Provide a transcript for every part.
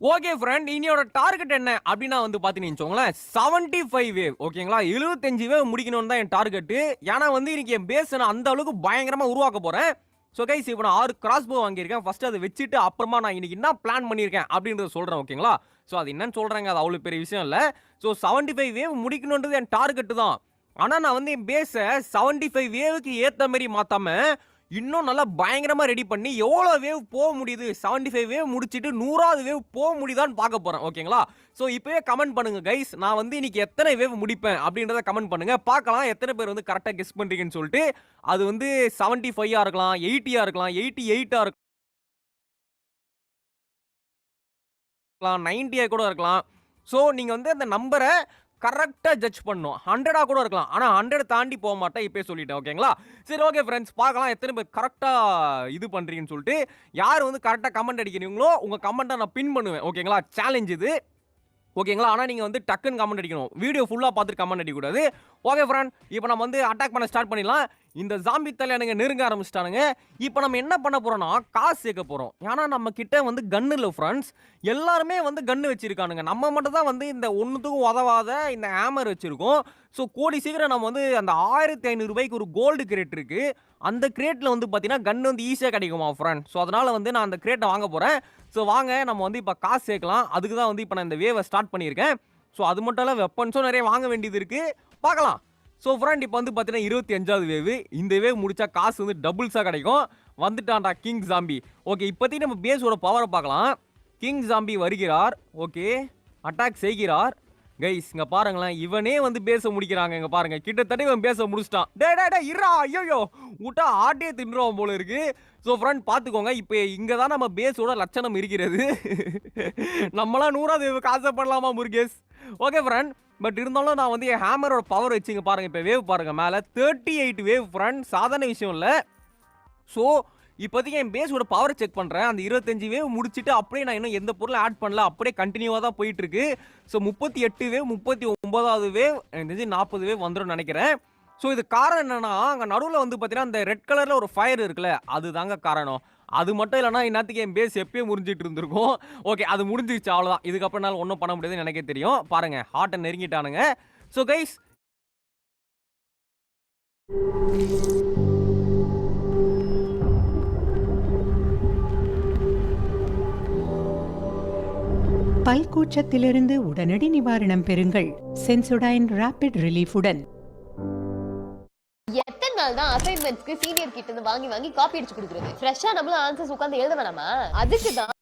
Okay friend, இனியோட target என்ன அப்படின்னா வந்து பார்த்தீங்கன்னு வச்சுக்கோங்களேன் 75 வேவ் ஓகேங்களா. 75 வேவ் முடிக்கணும்னு தான் என் டார்கெட்டு. ஏன்னா வந்து இன்னைக்கு என் பேஸ் நான் அந்த அளவுக்கு பயங்கரமா உருவாக்க போறேன். ஸோ கைஸ் இப்போ நான் 6 கிராஸ் போ வாங்கியிருக்கேன். ஃபர்ஸ்ட் அதை வச்சுட்டு அப்புறமா நான் இன்னைக்கு என்ன பிளான் பண்ணியிருக்கேன் அப்படின்றத சொல்றேன் ஓகேங்களா. ஸோ அது என்னன்னு சொல்றேங்க, அது அவ்வளோ பெரிய விஷயம் இல்லை. ஸோ 75 வேவ் முடிக்கணுன்றது என் டார்கெட்டு தான். ஆனால் நான் வந்து என் பேஸை 75 வேவுக்கு ஏற்ற மாதிரி மாத்தாம இன்னும் நல்லா பயங்கரமா ரெடி பண்ணி எவ்வளோ வேவ் போக முடியுது 75 வேவ் முடிச்சிட்டு 100வது வேவ் போக முடியுதான்னு பார்க்க போறேன் ஓகேங்களா. ஸோ இப்போவே கமெண்ட் பண்ணுங்க கைஸ், நான் வந்து இன்னைக்கு எத்தனை வேவ் முடிப்பேன் அப்படின்றத கமெண்ட் பண்ணுங்க. பார்க்கலாம் எத்தனை பேர் வந்து கரெக்டாக கெஸ் பண்றீங்கன்னு சொல்லிட்டு. அது வந்து 75 இருக்கலாம், 80 இருக்கலாம், 88 இருக்கலாம், 90 கூட இருக்கலாம். ஸோ நீங்க வந்து அந்த நம்பரை கரெக்டா ஜட்ஜ் பண்ணும். 100 கூட இருக்கலாம். ஆனா 100 தாண்டி போக மாட்டேன். இப்பயே சொல்லிட்டேன் ஓகேங்களா. சரி ஓகே ஃப்ரெண்ட்ஸ், பார்க்கலாம் எத்தனை பேர் கரெக்டா இது பண்றீங்கன்னு சொல்லிட்டு. யார் வந்து கரெக்டா கமெண்ட் அடிக்கிறீங்களோ உங்க கமெண்ட்டை நான் பின் பண்ணுவேன் ஓகேங்களா. சேலஞ்ச் இது ஓகேங்களா. ஆனால் நீங்கள் வந்து டக்குன்னு கமெண்ட் அடிக்கணும். வீடியோ ஃபுல்லாக பார்த்துட்டு கமெண்ட் அடிக்கக்கூடாது. ஓகே ஃப்ரெண்ட், இப்போ நம்ம வந்து அட்டாக் பண்ண ஸ்டார்ட் பண்ணிடலாம். இந்த ஜாம்பி தலையானுங்க நெருங்க ஆரம்பிச்சிட்டானுங்க. இப்போ நம்ம என்ன பண்ண போகிறோம்னா காசு சேர்க்க போகிறோம். ஏன்னா நம்ம கிட்ட வந்து கன்னு இல்லை ஃப்ரெண்ட்ஸ். எல்லாருமே வந்து கன்று வச்சிருக்கானுங்க. நம்ம மட்டும் தான் வந்து இந்த ஒன்றுத்துக்கும் உதவாத இந்த ஹேமர் வச்சுருக்கோம். ஸோ கூடி சீக்கிரம் நம்ம வந்து அந்த 1500 ரூபாய்க்கு ஒரு கோல்டு கிரேட் இருக்குது. அந்த கிரேட்டில் வந்து பார்த்தீங்கன்னா கன்று வந்து ஈஸியாக கிடைக்குமா ஃப்ரெண்ட். ஸோ அதனால் வந்து நான் அந்த கிரேட்டை வாங்க போகிறேன். ஸோ வாங்க நம்ம வந்து இப்போ காசு சேர்க்கலாம். அதுக்கு தான் வந்து இப்போ நான் இந்த வேவை ஸ்டார்ட் பண்ணியிருக்கேன். ஸோ அது மட்டும் இல்லை, வெப்பன்ஸும் நிறைய வாங்க வேண்டியது இருக்குது. பார்க்கலாம். ஸோ ஃப்ரெண்ட், இப்போ வந்து பார்த்தீங்கன்னா 25வது வேவு. இந்த வேவ் முடிச்சா காசு வந்து டபுள்ஸாக கிடைக்கும். வந்துட்டான்டா கிங் ஜாம்பி. ஓகே, இப்போதைக்கு நம்ம பேஸோட பவரை பார்க்கலாம். கிங் ஜாம்பி வருகிறார். ஓகே, அட்டாக் செய்கிறார். கைஸ் இங்க பாருங்களேன், இவனே வந்து பேச முடிக்கிறாங்க. இங்க பாருங்க, கிட்டத்தட்ட இவன் பேச முடிச்சிட்டான். டே டே டே இருடா, ஐயோ விட்டா ஆட்டே தின்றுவான் போல இருக்கு. ஸோ ஃப்ரெண்ட் பார்த்துக்கோங்க, இப்போ இங்கே தான் நம்ம பேஸோட லட்சணம் இருக்கிறது. நம்மளாம் 100வது வேவுக்கு ஆசைப்படலாமா முருகேஷ்? ஓகே ஃப்ரெண்ட், பட் இருந்தாலும் நான் வந்து என் ஹேமரோட பவர் வச்சுங்க பாருங்க. இப்போ வேவ் பாருங்க மேலே 38 வேவ் ஃப்ரெண்ட், சாதாரண விஷயம் இல்லை. ஸோ இப்போதைக்கு என் பேஸோட பவர் செக் பண்ணுறேன். அந்த 25 வேவ் முடிச்சுட்டு அப்படியே நான் இன்னும் எந்த பொருளும் ஆட் பண்ணல, அப்படியே கண்டினியூவாக தான் போயிட்டு இருக்கு. ஸோ 38 வேவ், 39வது வேவ், எனக்கு தெரிஞ்சு 40 வேவ் வந்துடும் நினைக்கிறேன். ஸோ இது காரணம் என்னன்னா, அங்கே நடுவில் வந்து பார்த்தீங்கன்னா அந்த ரெட் கலரில் ஒரு ஃபயர் இருக்குல்ல, அது தாங்க காரணம். அது மட்டும் இல்லைனா இன்னத்துக்கு என் பேஸ் எப்பயே முடிஞ்சிட்டு இருந்திருக்கும். ஓகே, அது முடிஞ்சிருச்சு, அவ்வளோதான். இதுக்கப்புறம் என்னால் ஒன்றும் பண்ண முடியாதுன்னு எனக்கே தெரியும். பாருங்க, ஹார்ட்டை நெருங்கிட்டானுங்க. ஸோ கைஸ், பல்கூச்சத்திலிருந்து உடனடி நிவாரணம் பெறுங்கள் சென்சோடைன் ராபிட் ரிலீஃபுடன். எத்தனை நாள் தான் அசைன்மெண்ட்ஸ்க்கு சீனியர் கிட்ட இருந்து வாங்கி வாங்கி காப்பி அடிச்சு கொடுக்குறது? ஃப்ரெஷ்ஷா நம்மளும் ஆன்சர்ஸ் உட்கார்ந்து எழுத வேணாமா? அதுக்கு தான்.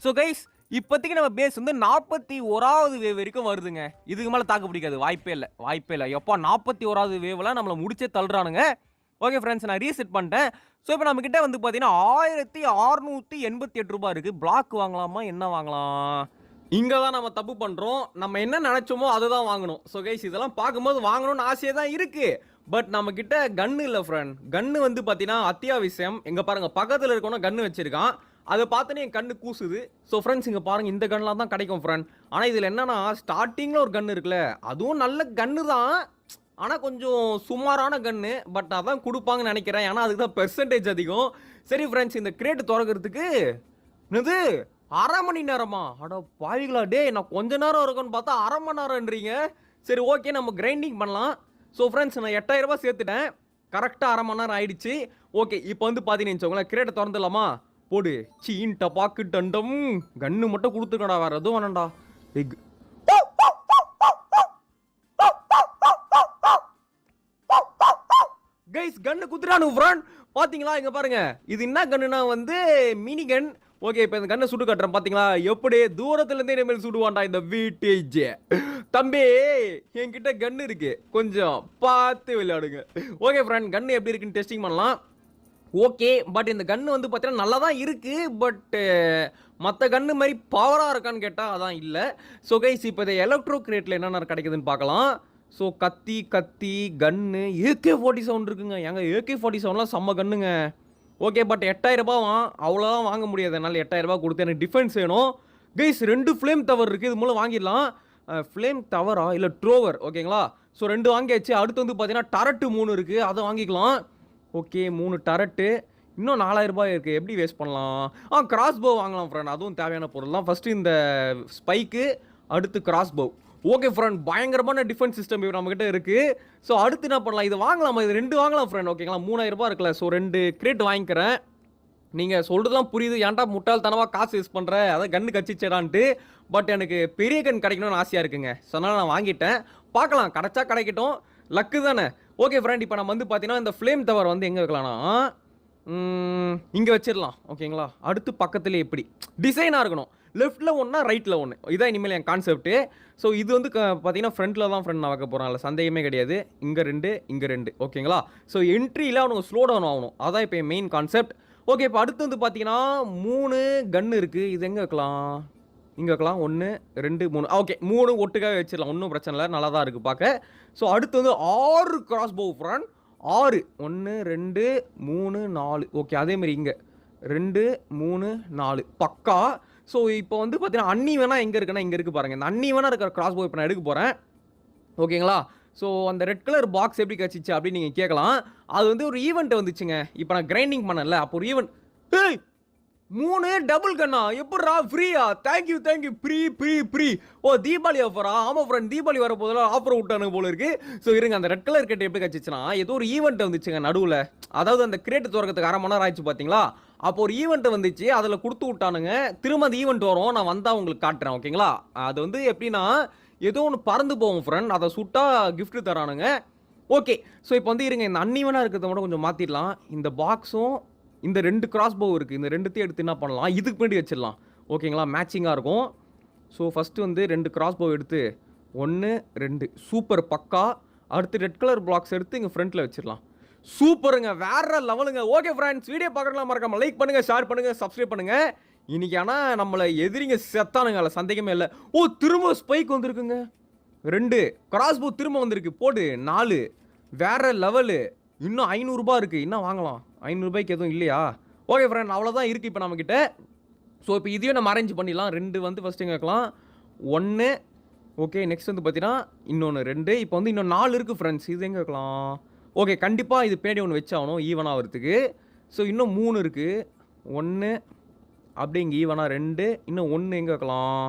ஸோ கைஸ், இப்போதைக்கு நம்ம பேஸ் வந்து 41வது வேவ் வரைக்கும் வருதுங்க. இதுக்கு மேலே தாக்கு பிடிக்காது, வாய்ப்பே இல்லை, வாய்ப்பே இல்லை. எப்போ 41வது வேவ்லாம் நம்மளை முடிச்சே தள்ளுறானுங்க. ஓகே ஃப்ரெண்ட்ஸ், நான் ரீசெட் பண்ணிட்டேன். ஸோ இப்போ நம்மக்கிட்ட வந்து பார்த்தீங்கன்னா 1688 ரூபாய் இருக்குது. பிளாக் வாங்கலாமா, என்ன வாங்கலாம்? இங்கே தான் நம்ம தப்பு பண்ணுறோம். நம்ம என்ன நினச்சோமோ அதை தான் வாங்கணும். ஸோ கைஸ், இதெல்லாம் பார்க்கும்போது வாங்கணும்னு ஆசையாக தான் இருக்குது. பட் நம்மக்கிட்ட கன்று இல்லை ஃப்ரெண்ட். கன்று வந்து பார்த்தீங்கன்னா அத்தியாவசியம். எங்கே பாருங்கள், பக்கத்தில் இருக்கணும் கன்று வச்சுருக்கான். அதை பார்த்தோன்னே என் கண்ணு கூசுது. ஸோ ஃப்ரெண்ட்ஸ், இங்கே பாருங்கள், இந்த கன்லாம் தான் கிடைக்கும் ஃப்ரெண்ட். ஆனால் இதில் என்னன்னா, ஸ்டார்டிங்கில் ஒரு கன்று இருக்குல்ல, அதுவும் நல்ல கன்று தான். ஆனால் கொஞ்சம் சுமாரான கன்று. பட் அதான் கொடுப்பாங்கன்னு நினைக்கிறேன். ஏன்னா அதுக்கு தான் பெர்சன்டேஜ் அதிகம். சரி ஃப்ரெண்ட்ஸ், இந்த கிரேட் திறக்கிறதுக்கு என்னது 1/2 மணி நேரமா? அட பாவிகளா, டே நான் கொஞ்ச நேரம் இருக்குன்னு பார்த்தா 1/2 மணி நேரம்ன்றீங்க. சரி ஓகே, நம்ம கிரைண்டிங் பண்ணலாம். ஸோ ஃப்ரெண்ட்ஸ், நான் 8000 ரூபாய் சேர்த்துட்டேன். கரெக்டாக 1/2 மணி நேரம் ஆயிடுச்சு. ஓகே, இப்போ வந்து பார்த்தீங்கன்னு வச்சுக்கோங்களேன், கிரேட்டை திறந்துடலாமா? போடு சீன் டபாக்கு டண்டம். கன்று மட்டும் கொடுத்துக்கடா, வேற எதுவும் வேணாண்டா. கைஸ், கன்னு குத்துறானு ஃப்ரெண்ட். பாத்தீங்களா, இங்க பாருங்க, இது என்ன கன்னுனா வந்து மினி கன். ஓகே, இப்போ இந்த கன்னை சுட்டு காட்டுறேன். பாத்தீங்களா, எப்படி தூரத்துல இருந்தே நம்ம சுடுவான்டா இந்த வீட்டேஜ். தம்பி, என்கிட்ட கன்னு இருக்கு, கொஞ்சம் பார்த்து விளையாடுங்க. ஓகே ஃப்ரெண்ட், கன்னு எப்படி இருக்குன்னு டெஸ்டிங் பண்ணலாம். ஓகே, பட் இந்த கன்று வந்து பார்த்தீங்கன்னா நல்லா தான் இருக்குது. பட் மற்ற கன்று மாதிரி பவராக இருக்கான்னு கேட்டால் அதான் இல்லை. ஸோ கைஸ், இப்போ இந்த எலக்ட்ரோ கிரேட்டில் என்னென்ன கிடைக்குதுன்னு பார்க்கலாம். ஸோ கத்தி கன்னு AK-47 இருக்குங்க. எங்க AK-47லாம் செம்ம கன்னுங்க. ஓகே, பட் 8000 ரூபாய் அவ்வளோதான் வாங்க முடியாது. என்னால் 8000 ரூபாய் கொடுத்து எனக்கு டிஃபென்ஸ் வேணும். கைஸ், 2 ஃப்ளேம் டவர் இருக்குது, இது மூலம் வாங்கிடலாம். ஃப்ளேம் டவரா இல்லை ட்ரோவர்? ஓகேங்களா. ஸோ 2 வாங்கியாச்சு. அடுத்து வந்து பார்த்தீங்கன்னா டரட்டு 3 இருக்குது, அதை வாங்கிக்கலாம். ஓகே, 3 டரட்டு. இன்னும் 4000 ரூபாய் இருக்குது, எப்படி வேஸ்ட் பண்ணலாம்? கிராஸ் போ வாங்கலாம் ஃப்ரெண்ட், அதுவும் தேவையான பொருள் தான். ஃபஸ்ட்டு இந்த ஸ்பைக்கு, அடுத்து கிராஸ் போ. ஓகே ஃப்ரெண்ட், பயங்கரமான டிஃபென்ஸ் சிஸ்டம் இப்போ நம்மக்கிட்ட இருக்குது. ஸோ அடுத்து என்ன பண்ணலாம்? இது வாங்கலாமா? இது 2 வாங்கலாம் ஃப்ரெண்ட், ஓகேங்களா? 3000 ரூபாய் இருக்குல்ல, ஸோ 2 கிரேட் வாங்கிக்கிறேன். நீங்கள் சொல்கிறதுலாம் புரியுது, ஏன்டா முட்டாள்தனமாக காசு யூஸ் பண்ணுற, அதான் கன்று கச்சிச்சடான்ட்டு. பட் எனக்கு பெரிய கன் கிடைக்கணும்னு ஆசையாக இருக்குங்க. ஸோ அதனால் நான் வாங்கிட்டேன். பார்க்கலாம், கிடைச்சா கிடைக்கட்டும், லக்கு தானே. ஓகே ஃப்ரெண்ட், இப்போ நம்ம வந்து பார்த்தீங்கன்னா இந்த ஃப்ளேம் டவர் வந்து எங்கே வைக்கலாம்னா இங்கே வச்சிடலாம், ஓகேங்களா? அடுத்து பக்கத்துலேயே எப்படி டிசைனாக இருக்கணும், லெஃப்ட்டில் ஒன்றா ரைட்டில் ஒன்று, இதான் இனிமேல் என் கான்செப்ட்டு. ஸோ இது வந்து பார்த்தீங்கன்னா ஃப்ரண்ட்டில் தான் ஃப்ரெண்ட் நான் வைக்க போகிறேன், அதில் சந்தேகமே கிடையாது. இங்கே 2 இங்கே 2, ஓகேங்களா? ஸோ என்ட்ரியில் அவனுக்கு ஸ்லோ டவுன் ஆகணும், அதான் இப்போ என் மெயின் கான்செப்ட். ஓகே, இப்போ அடுத்து வந்து பார்த்தீங்கன்னா 3 கன்று இருக்குது. இது எங்கே வைக்கலாம்? இங்கே வைக்கலாம். 1 2 3, ஓகே 3 ஒட்டுக்காக வச்சிடலாம், ஒன்றும் பிரச்சனை இல்லை, நல்லா தான் இருக்குது பார்க்க. ஸோ அடுத்து வந்து 6 கிராஸ் போ ஃப்ரெண்ட், 6 1 2 3 4, ஓகே. அதேமாதிரி இங்கே 2 3 4 பக்கா. ஸோ இப்போ வந்து பார்த்தீங்கன்னா அன்னி வேணால் எங்கே இருக்குன்னா இங்கே இருக்குது பாருங்கள். இந்த அன்னி வேணால் இருக்கிற கிராஸ் போ இப்போ நான் எடுக்க போகிறேன், ஓகேங்களா? ஸோ அந்த ரெட் கலர் பாக்ஸ் எப்படி கிடச்சிச்சு அப்படின்னு நீங்கள் கேட்கலாம். அது வந்து ஒரு ஈவெண்ட் வந்துச்சுங்க, இப்போ நான் கிரைண்டிங் பண்ணல, அப்போ ஒரு ஈவெண்ட். 3 டபுள் கண்ணா, எப்படா ஃப்ரீயா? Thank you free. ஓ, தீபாவளி ஆஃபரா? ஆமாம் ஃப்ரெண்ட், தீபாவளி வர போதெல்லாம் ஆஃபர் விட்டானுங்க போல இருக்கு. ஸோ இருங்க, அந்த ரெட் கலர் கேட்டு எப்படி கிடச்சிச்சுன்னா ஏதோ ஒரு ஈவெண்ட் வந்துச்சுங்க நடுவில். அதாவது அந்த கிரேட் திறக்கிறதுக்கு 1/2 மணி நேரம் ஆயிடுச்சு பார்த்தீங்களா? அப்போ ஒரு ஈவெண்ட் வந்துச்சு, அதில் கொடுத்து விட்டானுங்க. திரும்ப அந்த ஈவெண்ட் வரும், நான் வந்தால் உங்களுக்கு காட்டுறேன், ஓகேங்களா? அது வந்து எப்படின்னா ஏதோ ஒன்று பறந்து போகும் ஃப்ரெண்ட், அதை சுட்டா கிஃப்ட் தரானுங்க. ஓகே, ஸோ இப்போ வந்து இருங்க, இந்த அன்னிவனாக இருக்கிறத மட்டும் கொஞ்சம் மாற்றிடலாம். இந்த பாக்ஸும் இந்த 2 கிராஸ் போ இருக்குது, இந்த 2த்தையும் எடுத்து என்ன பண்ணலாம், இதுக்கு முன்னாடி வச்சிடலாம், ஓகேங்களா? மேட்சிங்காக இருக்கும். ஸோ ஃபஸ்ட்டு வந்து 2 கிராஸ் போ எடுத்து 1 2 சூப்பர் பக்கா. அடுத்து ரெட் கலர் பிளாக்ஸ் எடுத்து இங்கே ஃப்ரண்ட்டில் வச்சிடலாம். சூப்பருங்க, வேற லெவலுங்க. ஓகே ஃப்ரெண்ட்ஸ், வீடியோ பார்க்குறதுலாம் மறக்காம லைக் பண்ணுங்கள், ஷேர் பண்ணுங்கள், சப்ஸ்கிரைப் பண்ணுங்கள். இன்னைக்கு ஆனால் நம்மளை எதிரிங்க செத்தானுங்க, அதில் சந்தேகமே இல்லை. ஓ, திரும்ப ஸ்பைக் வந்திருக்குங்க, 2 கிராஸ் போ திரும்ப வந்திருக்கு, போடு 4, வேற லெவலு. இன்னும் 500 ரூபாய் இருக்குது, இன்னும் வாங்கலாம். 500 ரூபாய்க்கு எதுவும் இல்லையா? ஓகே ஃப்ரெண்ட், அவ்வளோதான் இருக்குது இப்போ நம்மக்கிட்ட. ஸோ இப்போ இதையும் நம்ம அரேஞ்ச் பண்ணிடலாம். 2 வந்து ஃபஸ்ட்டு எங்கே வைக்கலாம்? 1, ஓகே. நெக்ஸ்ட் வந்து பார்த்தீங்கன்னா இன்னொன்று 2, இப்போ வந்து இன்னும் 4 இருக்குது ஃப்ரெண்ட்ஸ். இது எங்கே வைக்கலாம்? ஓகே, கண்டிப்பாக இது பின்னாடி ஒன்று வச்சாகணும் ஈவனாக வரதுக்கு. ஸோ இன்னும் 3 இருக்குது. 1 அப்படியே இங்கே ஈவனாக 2, இன்னும் 1 எங்கே வைக்கலாம்?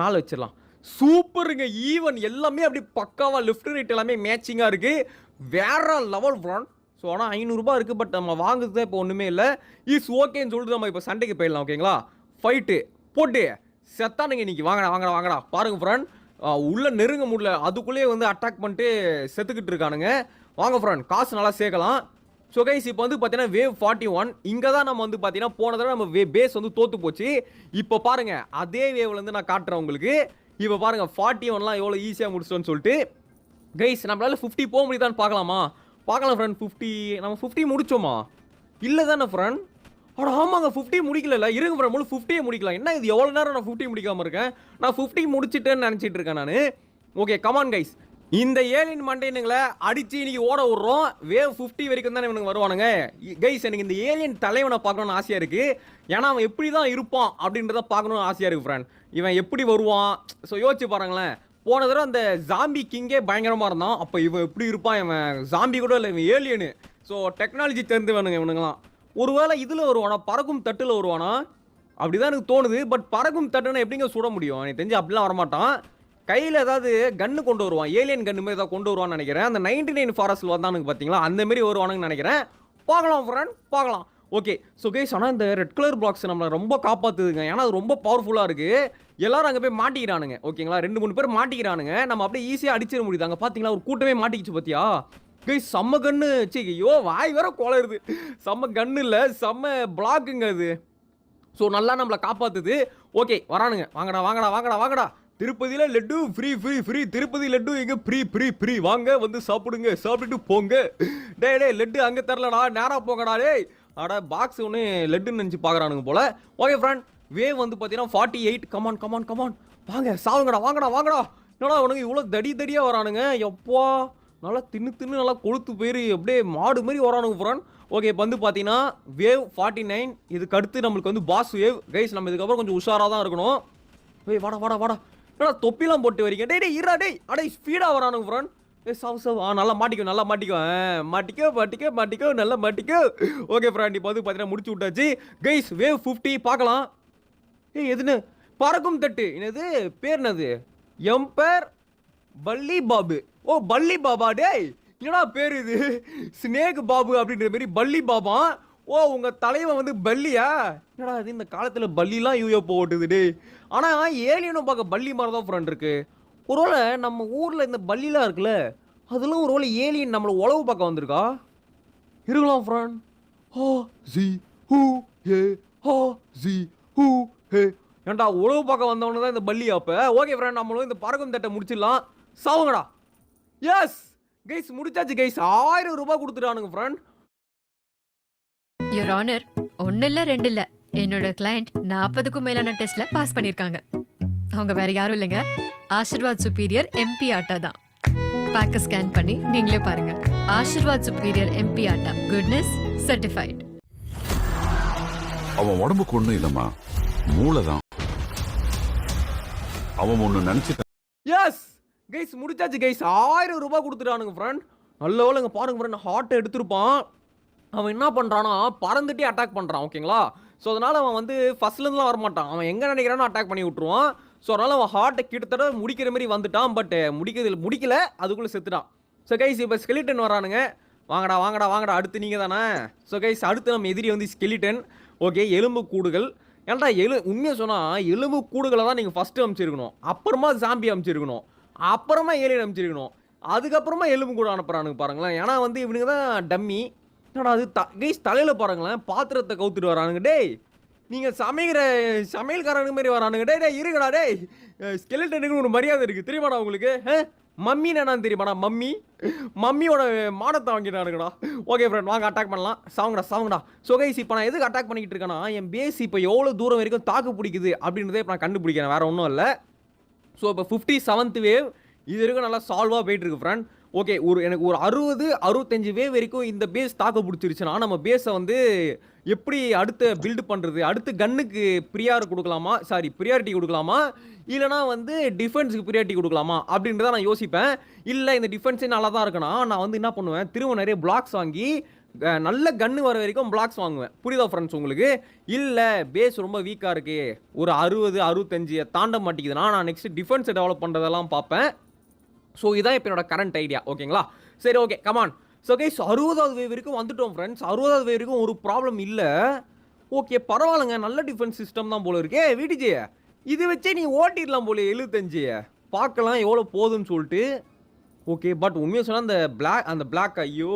மேலே வச்சிடலாம். சூப்பருங்க, ஈவன் எல்லாமே அப்படி பக்காவாக லெஃப்ட் ரைட் எல்லாமே மேட்சிங்காக இருக்குது, வேற லெவல் ஃப்ரெண்ட். ஸோ ஆனால் 500 ரூபாய் இருக்குது, பட் நம்ம வாங்குறது தான் இப்போ ஒன்றுமே இல்லை. இஸ் ஓகேன்னு சொல்லிட்டு நம்ம இப்போ சண்டைக்கு போயிடலாம், ஓகேங்களா? ஃபைட்டு போட்டு செத்தானுங்க இன்னைக்கு. வாங்கடா பாருங்க ஃப்ரெண்ட், உள்ளே நெருங்க முடியல, அதுக்குள்ளேயே வந்து அட்டாக் பண்ணிட்டு செத்துக்கிட்டு இருக்கானுங்க. வாங்க ஃப்ரெண்ட், காசு நல்லா சேர்க்கலாம். ஸோ கைஸ், இப்போ வந்து பார்த்தீங்கன்னா வேவ் 41, இங்கே தான் நம்ம வந்து பார்த்தீங்கன்னா போன தடவை நம்ம பேஸ் வந்து தோற்று போச்சு. இப்போ பாருங்கள், அதே வேவ்லேருந்து நான் காட்டுறேன் உங்களுக்கு. இப்போ பாருங்கள் 41லாம் எவ்வளோ ஈஸியாக முடிச்சிட்டோன்னு சொல்லிட்டு. கைஸ், நம்மளால 50 போக முடியுதான்னு பார்க்கலாம் ஃப்ரெண்ட். 50 நம்ம 50 முடிச்சோமா? இல்லை தானே ஃப்ரெண்ட்? ஆமாங்க, 50 முடிக்கல. இருங்க ஃப்ரெண்ட், முழு 50 முடிக்கலாம். என்ன இது எவ்வளோ நேரம் நான் 50 முடிக்காமல் இருக்கேன்? நான் 50 முடிச்சிட்டேன்னு நினச்சிட்டு இருக்கேன் நான். ஓகே, கமான் கைஸ், இந்த ஏலியன் மண்டைனுங்களை அடிச்சு இன்னைக்கு ஓட விட்றோம். வேவ் 50 வரைக்கும் தான் இவனுக்கு வருவானுங்க. கைஸ், எனக்கு இந்த ஏலியன் தலைவனை பார்க்கணும்னு ஆசையாக இருக்குது. ஏன்னா அவன் எப்படி தான் இருப்பான் அப்படின்றத பார்க்கணும்னு ஆசையாக இருக்குது ஃப்ரெண்ட். இவன் எப்படி வருவான்? ஸோ யோசிச்சு பாருங்களேன், போன தடவை அந்த ஜாம்பி கிங்கே பயங்கரமாக இருந்தான், அப்போ இவன் எப்படி இருப்பான்? இவன் ஜாம்பி கூட இல்லை, இவன் ஏலியனு. ஸோ டெக்னாலஜி தெரிந்து வேணுங்க இவனுங்களாம். ஒருவேளை இதில் வருவானா, பறக்கும் தட்டில் வருவானா? அப்படி தான் எனக்கு தோணுது. பட் பறக்கும் தட்டுன்னா எப்படிங்க சுட முடியும்? எனக்கு தெரிஞ்சு அப்படிலாம் வரமாட்டான். கையில் ஏதாவது கன்று கொண்டு வருவான், ஏலியன் கன்று மாதிரி ஏதாவது கொண்டு வருவான்னு நினைக்கிறேன். அந்த 99 ஃபாரஸ்ட்டில் வந்தானுங்க பார்த்தீங்களா, அந்த மாதிரி வருவானுங்கன்னு நினைக்கிறேன். பார்க்கலாம் ஃப்ரெண்ட், பார்க்கலாம். ஓகே, ஸோ கைஸ், ஆனால் இந்த ரெட் கலர் பாக்ஸ் நம்மளை ரொம்ப காப்பாற்றுதுங்க. ஏன்னா அது ரொம்ப பவர்ஃபுல்லாக இருக்குது. எல்லாரும் அங்கே போய் மாட்டிக்கிறானுங்க, ஓகேங்களா? 2-3 பேர் மாட்டிக்கிறானுங்க. நம்ம அப்படியே ஈஸியாக அடிச்சிட முடியுது. அங்கே பார்த்தீங்களா, ஒரு கூட்டமே மாட்டிக்கிச்சு பார்த்தியா? கைஸ், செம்ம கன்று. ஐயோ, வாய் வேற குளருது. செம்ம கன்று இல்லை, செம்ம பிளாக்குங்க அது. ஸோ நல்லா நம்மளை காப்பாற்றுது. ஓகே, வரானுங்க. வாங்கடா. திருப்பதியில் லட்டு ஃப்ரீ. திருப்பதி லட்டு எங்கே? ஃப்ரீ. வாங்க வந்து சாப்பிட்டுட்டு போங்க. டே லட்டு அங்கே தரலடா, நேராக போங்கடா. டேய் அட, பாக்ஸ் ஒன்று லட்டுன்னு நினச்சி பார்க்குறானுங்க போல. ஓகே ஃப்ரெண்ட், வேவ் வந்து பார்த்தீங்கன்னா 48. கமான் வாங்க, வாங்கடா. என்னடா உனக்கு இவ்வளோ தடியாக வரானுங்க? எப்பா, நல்லா தின்னு நல்லா கொழுத்து போயிரு, அப்படியே மாடு மாதிரி வரானுங்க ஃப்ரெண்ட். ஓகே, இப்போ வந்து பார்த்தீங்கன்னா வேவ் 49, இதுக்கு அடுத்து நம்மளுக்கு வந்து பாஸ் வேவ். கைஸ், நம்ம இதுக்கப்புறம் கொஞ்சம் உஷாராக தான் இருக்கணும். வாடா. என்னடா தொப்பிலாம் போட்டு வரீங்க? டேய் இருடா. அடே ஸ்பீடாக வரானுங்க ஃப்ரெண்ட். சவ் நல்லா மாட்டிக்கோ நல்லா மாட்டிக்கோ. ஓகே ஃப்ரெண்ட், இப்போ வந்து பார்த்தீங்கன்னா முடிச்சு விட்டாச்சு கைஸ். வேவ் 50 பார்க்கலாம். எதுன்னு பறக்கும் தட்டு, என்னது பேர் என்னது, எம்பர் பல்லி பாபு. ஓ பல்லி பாபா, டேய் என்னடா பேர் இது, ஸ்னேக் பாபு அப்படின்ற மாதிரி பல்லி பாபா. ஓ உங்க தலைவன் வந்து பல்லியா, என்னடா இது இந்த காலத்துல பல்லிலாம் யூஎஃப்ஓ ஓட்டுது டே. ஆனா ஏலியனும் பார்க்க பல்லி மாதிரி தான் ஃப்ரெண்ட் இருக்கு. ஒருவேளை நம்ம ஊர்ல இந்த பல்லிலாம் இருக்குல்ல, அதெல்லாம் ஒருவேளை ஏலியன் நம்மளை உழவு பார்க்க வந்திருக்கா இருக்கலாம் ஃப்ரெண்ட். ஹோ ஜி ஹூ ஹே ஹோ ஜி ஹூ ஹே. ஏன்டா உழவு பார்க்க வந்தவனு தான் இந்த பல்லி அப்ப. ஓகே ஃப்ரெண்ட், நம்மளும் இந்த பறக்கும் தட்டை முடிச்சிடலாம். சாவுங்கடா. எஸ் கைஸ், முடிச்சாச்சு கைஸ். 1000 ரூபாய் கொடுத்துட்டானுங்க ஃப்ரெண்ட். யுவர் ஆனர், 1 இல்ல 2 இல்ல, என்னோட கிளையண்ட் 40க்கும் மேலான டெஸ்ட்ல பாஸ் பண்ணிருக்காங்க. அவங்க வேற யாரும் இல்லைங்க, ஆஷிர்வாத் சுப்பீரியர் எம்பி ஆட்டா தான். பேக்க ஸ்கேன் பண்ணி நீங்களே பாருங்க. Aashirvaad superior MP atta, goodness certified. அவன் உடம்புக்கு ஒண்ணும் இல்லம்மா, மூளைதான். அவன் ஒண்ணு நினைச்சிட்டான். எஸ் கைஸ், முடிச்சாச்சு கைஸ். 1000 ரூபாய் கொடுத்துட்டானுங்க ஃப்ரெண்ட். நல்ல வேலைங்க பாருங்க ஃப்ரெண்ட், ஹார்ட்டை எடுத்திருப்பான். அவன் என்ன பண்ணுறான்னா பறந்துட்டே அட்டாக் பண்ணுறான். ஓகேங்களா, ஸோ அதனால் அவன் வந்து ஃபஸ்ட்லேருந்துலாம் வரமாட்டான். அவன் எங்கே நினைக்கிறானோ அட்டாக் பண்ணி விட்ருவான். ஸோ அதனால் அவன் ஹார்ட்டை கிட்டத்தட்ட முடிக்கிற மாதிரி வந்துட்டான். பட் முடிக்கல, அதுக்குள்ளே செத்துட்டான். ஸோ கைஸ், இப்போ ஸ்கெலிட்டன் வரானுங்க. வாங்கடா அடுத்து நீங்கள் தானே. ஸோ கைஸ், அடுத்து நம்ம எதிரி வந்து ஸ்கெலிட்டன். ஓகே, எலும்பு கூடுகள். ஏன்டா உண்மையாக சொன்னால் எலும்பு கூடுகளை தான் நீங்கள் ஃபஸ்ட்டு அமைச்சிருக்கணும், அப்புறமா சாம்பி அமைச்சிருக்கணும், அப்புறமா ஏலியன் அமைச்சிருக்கணும், அதுக்கப்புறமா எலும்பு கூட அனுப்புகிறானுங்க பாருங்களேன். ஏன்னா வந்து இவனுங்க தான் டம்மி. என்னடா அது கைஸ், தலையில் பாருங்களேன், பாத்திரத்தை கவுத்துட்டு வரானுங்க. டேய் நீங்கள் சமையல்காரனுக்கு மாதிரி வரானுங்க. டேய் இருக்குடா, டேய் ஸ்கெலிட்டனுக்கு ஒரு மரியாதை இருக்குது தெரியுமாடா உங்களுக்கு. மம்மின்னு என்னன்னு தெரியுமாடா, மம்மியோட மானத்தை வாங்கிட்டானுங்கடா. ஓகே ஃப்ரெண்ட், வாங்க அட்டாக் பண்ணலாம். சாவுங்கடா. ஸோ கைஸ், இப்போ நான் எதுக்கு அட்டாக் பண்ணிக்கிட்டு இருக்கேன்னா, என் பேஸ் இப்போ எவ்வளோ தூரம் வரைக்கும் தாக்கு பிடிக்குது அப்படின்றதே இப்போ நான் கண்டுபிடிக்கிறேன், வேறு ஒன்றும் இல்லை. ஸோ இப்போ 57th வேவ் இது வரைக்கும் நல்லா சால்வாக போயிட்டு இருக்கு ஃப்ரெண்ட். ஓகே, எனக்கு ஒரு 60-65 வேவ் வரைக்கும் இந்த பேஸ் தாக்க பிடிச்சிருச்சுன்னா நம்ம பேஸை வந்து எப்படி அடுத்த பில்டு பண்ணுறது, அடுத்து கன்னுக்கு ப்ரியாரிட்டி கொடுக்கலாமா, இல்லைனா வந்து டிஃபென்ஸுக்கு ப்ரியாரிட்டி கொடுக்கலாமா அப்படின்றத நான் யோசிப்பேன். இல்லை இந்த டிஃபென்ஸே நல்லா தான் இருக்குன்னா நான் வந்து என்ன பண்ணுவேன், திரும்ப நிறைய பிளாக்ஸ் வாங்கி நல்ல கன்று வர வரைக்கும் பிளாக்ஸ் வாங்குவேன். புரியுதா ஃப்ரெண்ட்ஸ் உங்களுக்கு? இல்லை பேஸ் ரொம்ப வீக்காக இருக்குது, ஒரு 60-65 தாண்ட மாட்டேங்குதுன்னா நான் நெக்ஸ்ட் டிஃபென்ஸை டெவலப் பண்ணுறதெல்லாம் பார்ப்பேன். ஸோ இதான் இப்போ என்னோட கரண்ட் ஐடியா. ஓகேங்களா, சரி ஓகே கமான். ஸோ கைஸ், 60வது வேவ் வரைக்கும் வந்துட்டோம் ஃப்ரெண்ட்ஸ். 60வது வேவ் வரைக்கும் ஒரு ப்ராப்ளம் இல்லை. ஓகே பரவாயில்லைங்க, நல்ல டிஃபென்ஸ் சிஸ்டம் தான் போல இருக்கே. வீட்டுஜே இது வச்சே நீ ஓட்டிடலாம் போல 75 பார்க்கலாம் எவ்வளோ போதுன்னு சொல்லிட்டு. ஓகே, பட் உண்மையாக சொன்னால் அந்த பிளாக் ஐயோ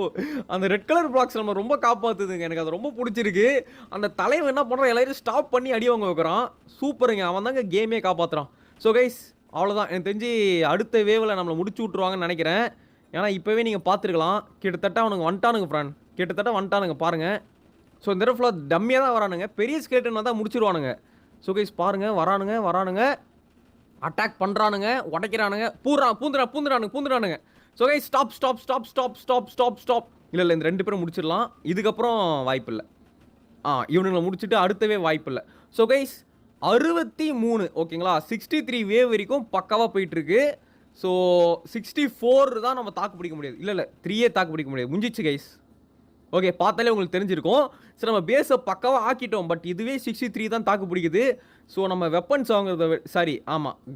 அந்த ரெட் கலர் பிளாக்ஸ் நம்ம ரொம்ப காப்பாற்றுதுங்க. எனக்கு அது ரொம்ப பிடிச்சிருக்கு. அந்த தலைவன் என்ன பண்ணுறான், எல்லாரும் ஸ்டாப் பண்ணி அடி வாங்க வைக்கிறான். சூப்பருங்க, அவன் தாங்க கேமே காப்பாற்றுறான். ஸோ கைஸ், அவ்வளோதான். எனக்கு தெரிஞ்சு அடுத்த வேவில் நம்மளை முடிச்சு விட்ருவாங்கன்னு நினைக்கிறேன். ஏன்னா இப்போவே நீங்கள் பார்த்துருக்கலாம், கிட்டத்தட்ட அவனுங்க வந்துட்டானுங்க ஃப்ரெண்ட், பாருங்கள். ஸோ இந்த இடத்துல டம்மியாக தான் வரானுங்க, பெரிய ஸ்கேட்டன் தான் முடிச்சிருவானுங்க. ஸோ கைஸ் பாருங்கள், வரானுங்க அட்டாக் பண்ணுறானுங்க, உடைக்கிறானுங்க, பூந்துறானுங்க. So guys stop. இல்லை இந்த 2 பேரும் முடிச்சிடலாம். இதுக்கப்புறம் வாய்ப்பு இல்லை. இவனுங்களை முடிச்சுட்டு அடுத்தவே வாய்ப்பு இல்லை. ஸோ கைஸ் 63 ஓகேங்களா, 63 வேவ் வரைக்கும் பக்காவாக போயிட்டுருக்கு. ஸோ 64 தான் நம்ம தாக்கு பிடிக்க முடியாது. இல்லை 3 தாக்கு பிடிக்க முடியாது, முடிஞ்சிச்சு கைஸ். ஓகே, பார்த்தாலே உங்களுக்கு தெரிஞ்சிருக்கும். சரி, நம்ம பேஸை பக்காவாக ஆக்கிட்டோம். பட் இதுவே 63 தான் தாக்கு பிடிக்குது. ஸோ நம்ம வெப்பன்ஸ் வாங்குறத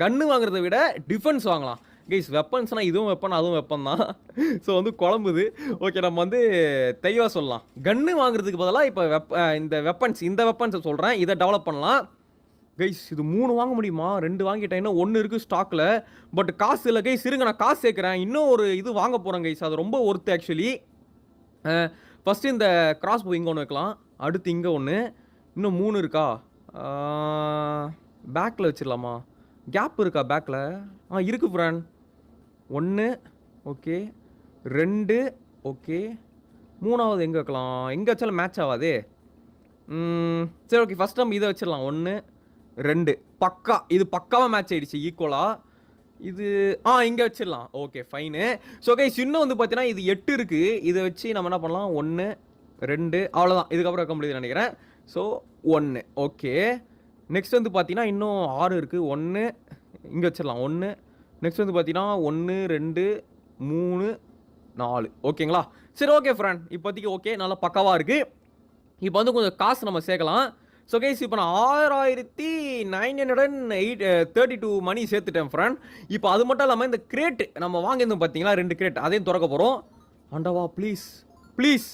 கன்று வாங்குறத விட டிஃபென்ஸ் வாங்கலாம் கைஸ். வெப்பன்ஸ்னால் இதுவும் வெப்பன் அதுவும் வெப்பன் தான். ஸோ வந்து குழம்புது. ஓகே, நம்ம வந்து தெளிவாக சொல்லலாம், கன்று வாங்குறதுக்கு பதிலாக இப்போ இந்த வெப்பன்ஸை சொல்கிறேன், இதை டெவலப் பண்ணலாம் கைஸ். இது 3 வாங்க முடியுமா? 2 வாங்கிட்டேன், இன்னும் 1 இருக்குது ஸ்டாக்கில். பட் காசு இல்லை கைஸ், இருங்க நான் காசு சேர்க்குறேன். இன்னும் ஒரு இது வாங்க போகிறேன் கைஸ், அது ரொம்ப ஒர்த்து ஆக்சுவலி. ஃபஸ்ட்டு இந்த கிராஸ் போ இங்கே ஒன்று வைக்கலாம், அடுத்து இங்கே ஒன்று, இன்னும் 3 இருக்கா? பேக்கில் வச்சிடலாமா? கேப் இருக்கா பேக்கில்? இருக்குது ஃப்ரெண்ட். 1 ஓகே, 2 ஓகே, 3வது எங்கே வைக்கலாம்? எங்கே வச்சாலும் மேட்ச் ஆகாதே. சரி ஓகே, ஃபஸ்ட் நம்ம இதை வச்சிடலாம். 1 2 பக்கா, இது பக்காவாக மேட்ச் ஆகிடுச்சு ஈக்குவலாக. இது இங்கே வச்சிடலாம். Okay fine. ஸோ கைஸ், இன்னும் வந்து பார்த்தீங்கன்னா இது 8 இருக்குது. இதை வச்சு நம்ம என்ன பண்ணலாம், 1 2 அவ்வளோதான். இதுக்கப்புறம் வைக்க முடியுதுன்னு நினைக்கிறேன். So 1 okay. நெக்ஸ்ட் வந்து பார்த்தீங்கன்னா இன்னும் 6 இருக்குது. 1 இங்கே வச்சிடலாம். 1 நெக்ஸ்ட் வந்து பார்த்தீங்கன்னா 1 2 3 4 ஓகேங்களா? சரி ஓகே ஃப்ரெண்ட், இப்போதைக்கு ஓகே, நல்லா பக்காவாக இருக்குது. இப்போ வந்து கொஞ்சம் காசு நம்ம சேர்க்கலாம். ஸோ கைஸ், இப்போ நான் 6932 மணி சேர்த்துட்டேன் ஃப்ரெண்ட். இப்போ அது மட்டும் இல்லாமல் இந்த கிரேட் நம்ம வாங்கியிருந்தோம் பார்த்தீங்களா, 2 கிரேட், அதையும் திறக்க போகிறோம். ஆண்டவா ப்ளீஸ் ப்ளீஸ்.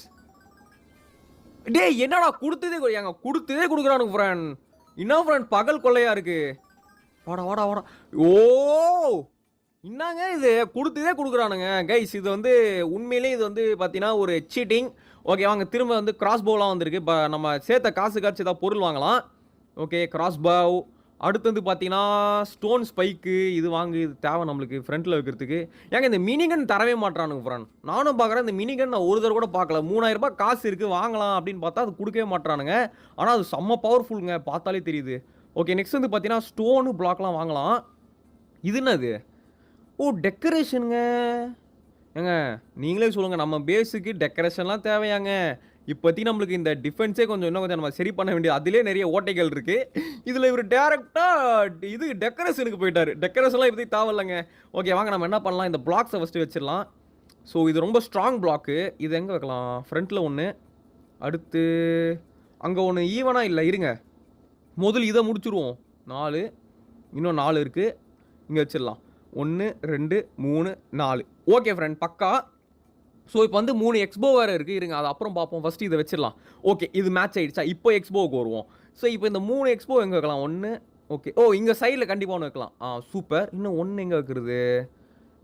டேய் என்னடா கொடுத்ததே கொடுக்குறானுங்க ஃப்ரெண்ட். என்ன ஃப்ரெண்ட் பகல் கொள்ளையா இருக்கு. வாடா வாடா வாடா. ஓ என்னங்க இது, கொடுத்ததே கொடுக்குறானுங்க கைஸ். இது வந்து உண்மையிலே இது வந்து பார்த்தீங்கன்னா ஒரு சீட்டிங். ஓகே வாங்க, திரும்ப வந்து கிராஸ் பவுலாம் வந்திருக்கு. இப்போ நம்ம சேர்த்த காசு காட்சி ஏதாவது பொருள் வாங்கலாம். Okay cross bow. அடுத்து வந்து பார்த்தீங்கன்னா ஸ்டோன் ஸ்பைக்கு, இது வாங்கு, இது தேவை நம்மளுக்கு ஃப்ரண்ட்டில் வைக்கிறதுக்கு. ஏங்க இந்த மினிகன் தரவே மாட்டானுங்க ஃப்ரெண்ட். நானும் பார்க்குறேன் இந்த மினிகன் நான் ஒரு தடவை கூட பார்க்கல. 3000 ரூபாய் காசு இருக்குது வாங்கலாம் அப்படின்னு பார்த்தா அது கொடுக்கவே மாட்டானுங்க. ஆனால் அது செம்ம பவர்ஃபுல்லுங்க, பார்த்தாலே தெரியுது. ஓகே நெக்ஸ்ட் வந்து பார்த்தீங்கன்னா ஸ்டோனு பிளாக்லாம் வாங்கலாம். இது என்னது? ஓ டெக்கரேஷனுங்க. ஏங்க நீங்களே சொல்லுங்கள், நம்ம பேஸுக்கு டெக்கரேஷன்லாம் தேவையாங்க? இப்போதைக்கு நம்மளுக்கு இந்த டிஃபென்ஸே இன்னும் கொஞ்சம் நம்ம சரி பண்ண வேண்டியது. அதிலே நிறைய ஓட்டைகள் இருக்குது. இதில் இவர் டேரெக்டாக இது டெக்கரேஷனுக்கு போயிட்டார். டெக்கரேஷன்லாம் இப்போதைக்கு தேவையில்லைங்க. ஓகே வாங்க, நம்ம என்ன பண்ணலாம், இந்த பிளாக்ஸை ஃபஸ்ட்டு வச்சிடலாம். ஸோ இது ரொம்ப ஸ்ட்ராங் பிளாக்கு. இது எங்கே வைக்கலாம்? ஃப்ரண்ட்டில் ஒன்று, அடுத்து அங்கே ஒன்று ஈவனாக இல்லை, இருங்க முதல் இதை முடிச்சுருவோம். 4, இன்னும் 4 இருக்குது, இங்கே வச்சிடலாம். 1 2 3 4. ஓகே ஃப்ரெண்ட் பக்கா. ஸோ இப்போ வந்து 3 எக்ஸ்போ வேறு இருக்குது, இருங்க அது அப்புறம் பார்ப்போம். ஃபஸ்ட்டு இதை வச்சிடலாம். ஓகே இது மேட்ச் ஆகிடுச்சா? இப்போ எக்ஸ்போவுக்கு வருவோம். ஸோ இப்போ இந்த 3 எக்ஸ்போ எங்கே வைக்கலாம்? 1 ஓகே. ஓ இங்கே சைடில் கண்டிப்பாக ஒன்று வைக்கலாம். சூப்பர். இன்னும் 1 எங்கே வைக்கிறது?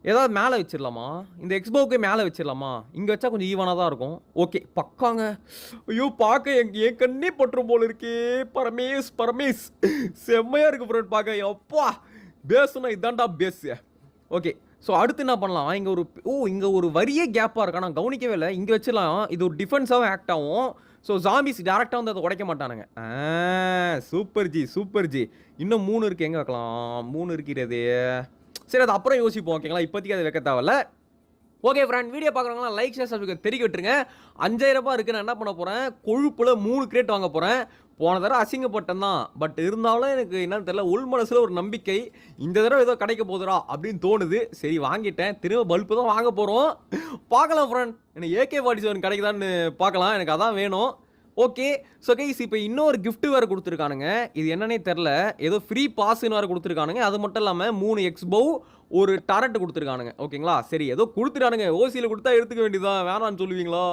ஏதாவது மேலே வச்சிடலாமா? இந்த எக்ஸ்போவுக்கே மேலே வச்சிடலாமா? இங்கே வச்சா கொஞ்சம் ஈவனாக தான் இருக்கும். ஓகே பக்காங்க. ஐயோ பார்க்க என் கண்ணே பட்டுரும் போல இருக்கே. பரமேஷ் செம்மையாக இருக்குது ஃப்ரெண்ட் பார்க்க. அப்பா பேசுனா இதான்டா பேஸு. ஓகே ஸோ அடுத்து என்ன பண்ணலாம்? இங்கே ஒரு வரியே கேப்பாக இருக்கா, நான் கவனிக்கவே இல்லை. இங்கே வச்சிடலாம். இது ஒரு டிஃபென்ஸாகவும் ஆக்ட் ஆகும். ஸோ ஜாம்பிஸ் டேரெக்டாக வந்து அதை உடைக்க மாட்டானுங்க. Super G. இன்னும் 3 இருக்குது, எங்கே வைக்கலாம்? 3 இருக்கிறது. சரி அது அப்புறம் யோசிப்போம் ஓகேங்களா, இப்போதைக்கு அதை வைக்க தேவையில்ல. ஓகே ஃப்ரெண்ட், வீடியோ பார்க்குறவங்களாம் லைக் ஷேர் சப்ஸ்கிரைப் தெரிய விட்டுருங்க. 5000 ரூபாய் இருக்குது, நான் என்ன பண்ண போகிறேன், கொழுப்பில் 3 கிரேட் வாங்க போகிறேன். போன தடவை அசிங்கப்பட்டேன் தான், பட் இருந்தாலும் எனக்கு என்னன்னு தெரியல, உள் மனசில் ஒரு நம்பிக்கை இந்த தடவை ஏதோ கிடைக்க போதுடா அப்படின்னு தோணுது. சரி வாங்கிட்டேன். திரும்ப பல்பு தான் வாங்க போகிறோம். பார்க்கலாம் ஃப்ரெண்ட், எனக்கு AK-47 கிடைக்குதான்னு பார்க்கலாம், எனக்கு அதான் வேணும். ஓகே ஸோ கைஸ், இப்போ இன்னொரு கிஃப்ட் வேறு கொடுத்துருக்கானுங்க. இது என்னன்னே தெரில, ஏதோ ஃப்ரீ பாஸ்ன்னு வேறு கொடுத்துருக்கானுங்க. அது மட்டும் இல்லாமல் 3 எக்ஸ்போ, ஒரு டரட் கொடுத்துருக்கானுங்க. ஓகேங்களா, சரி ஏதோ கொடுத்துட்டானுங்க. ஓசியில் கொடுத்தா எடுத்துக்க வேண்டியதான், வேணான்னு சொல்லுவீங்களா?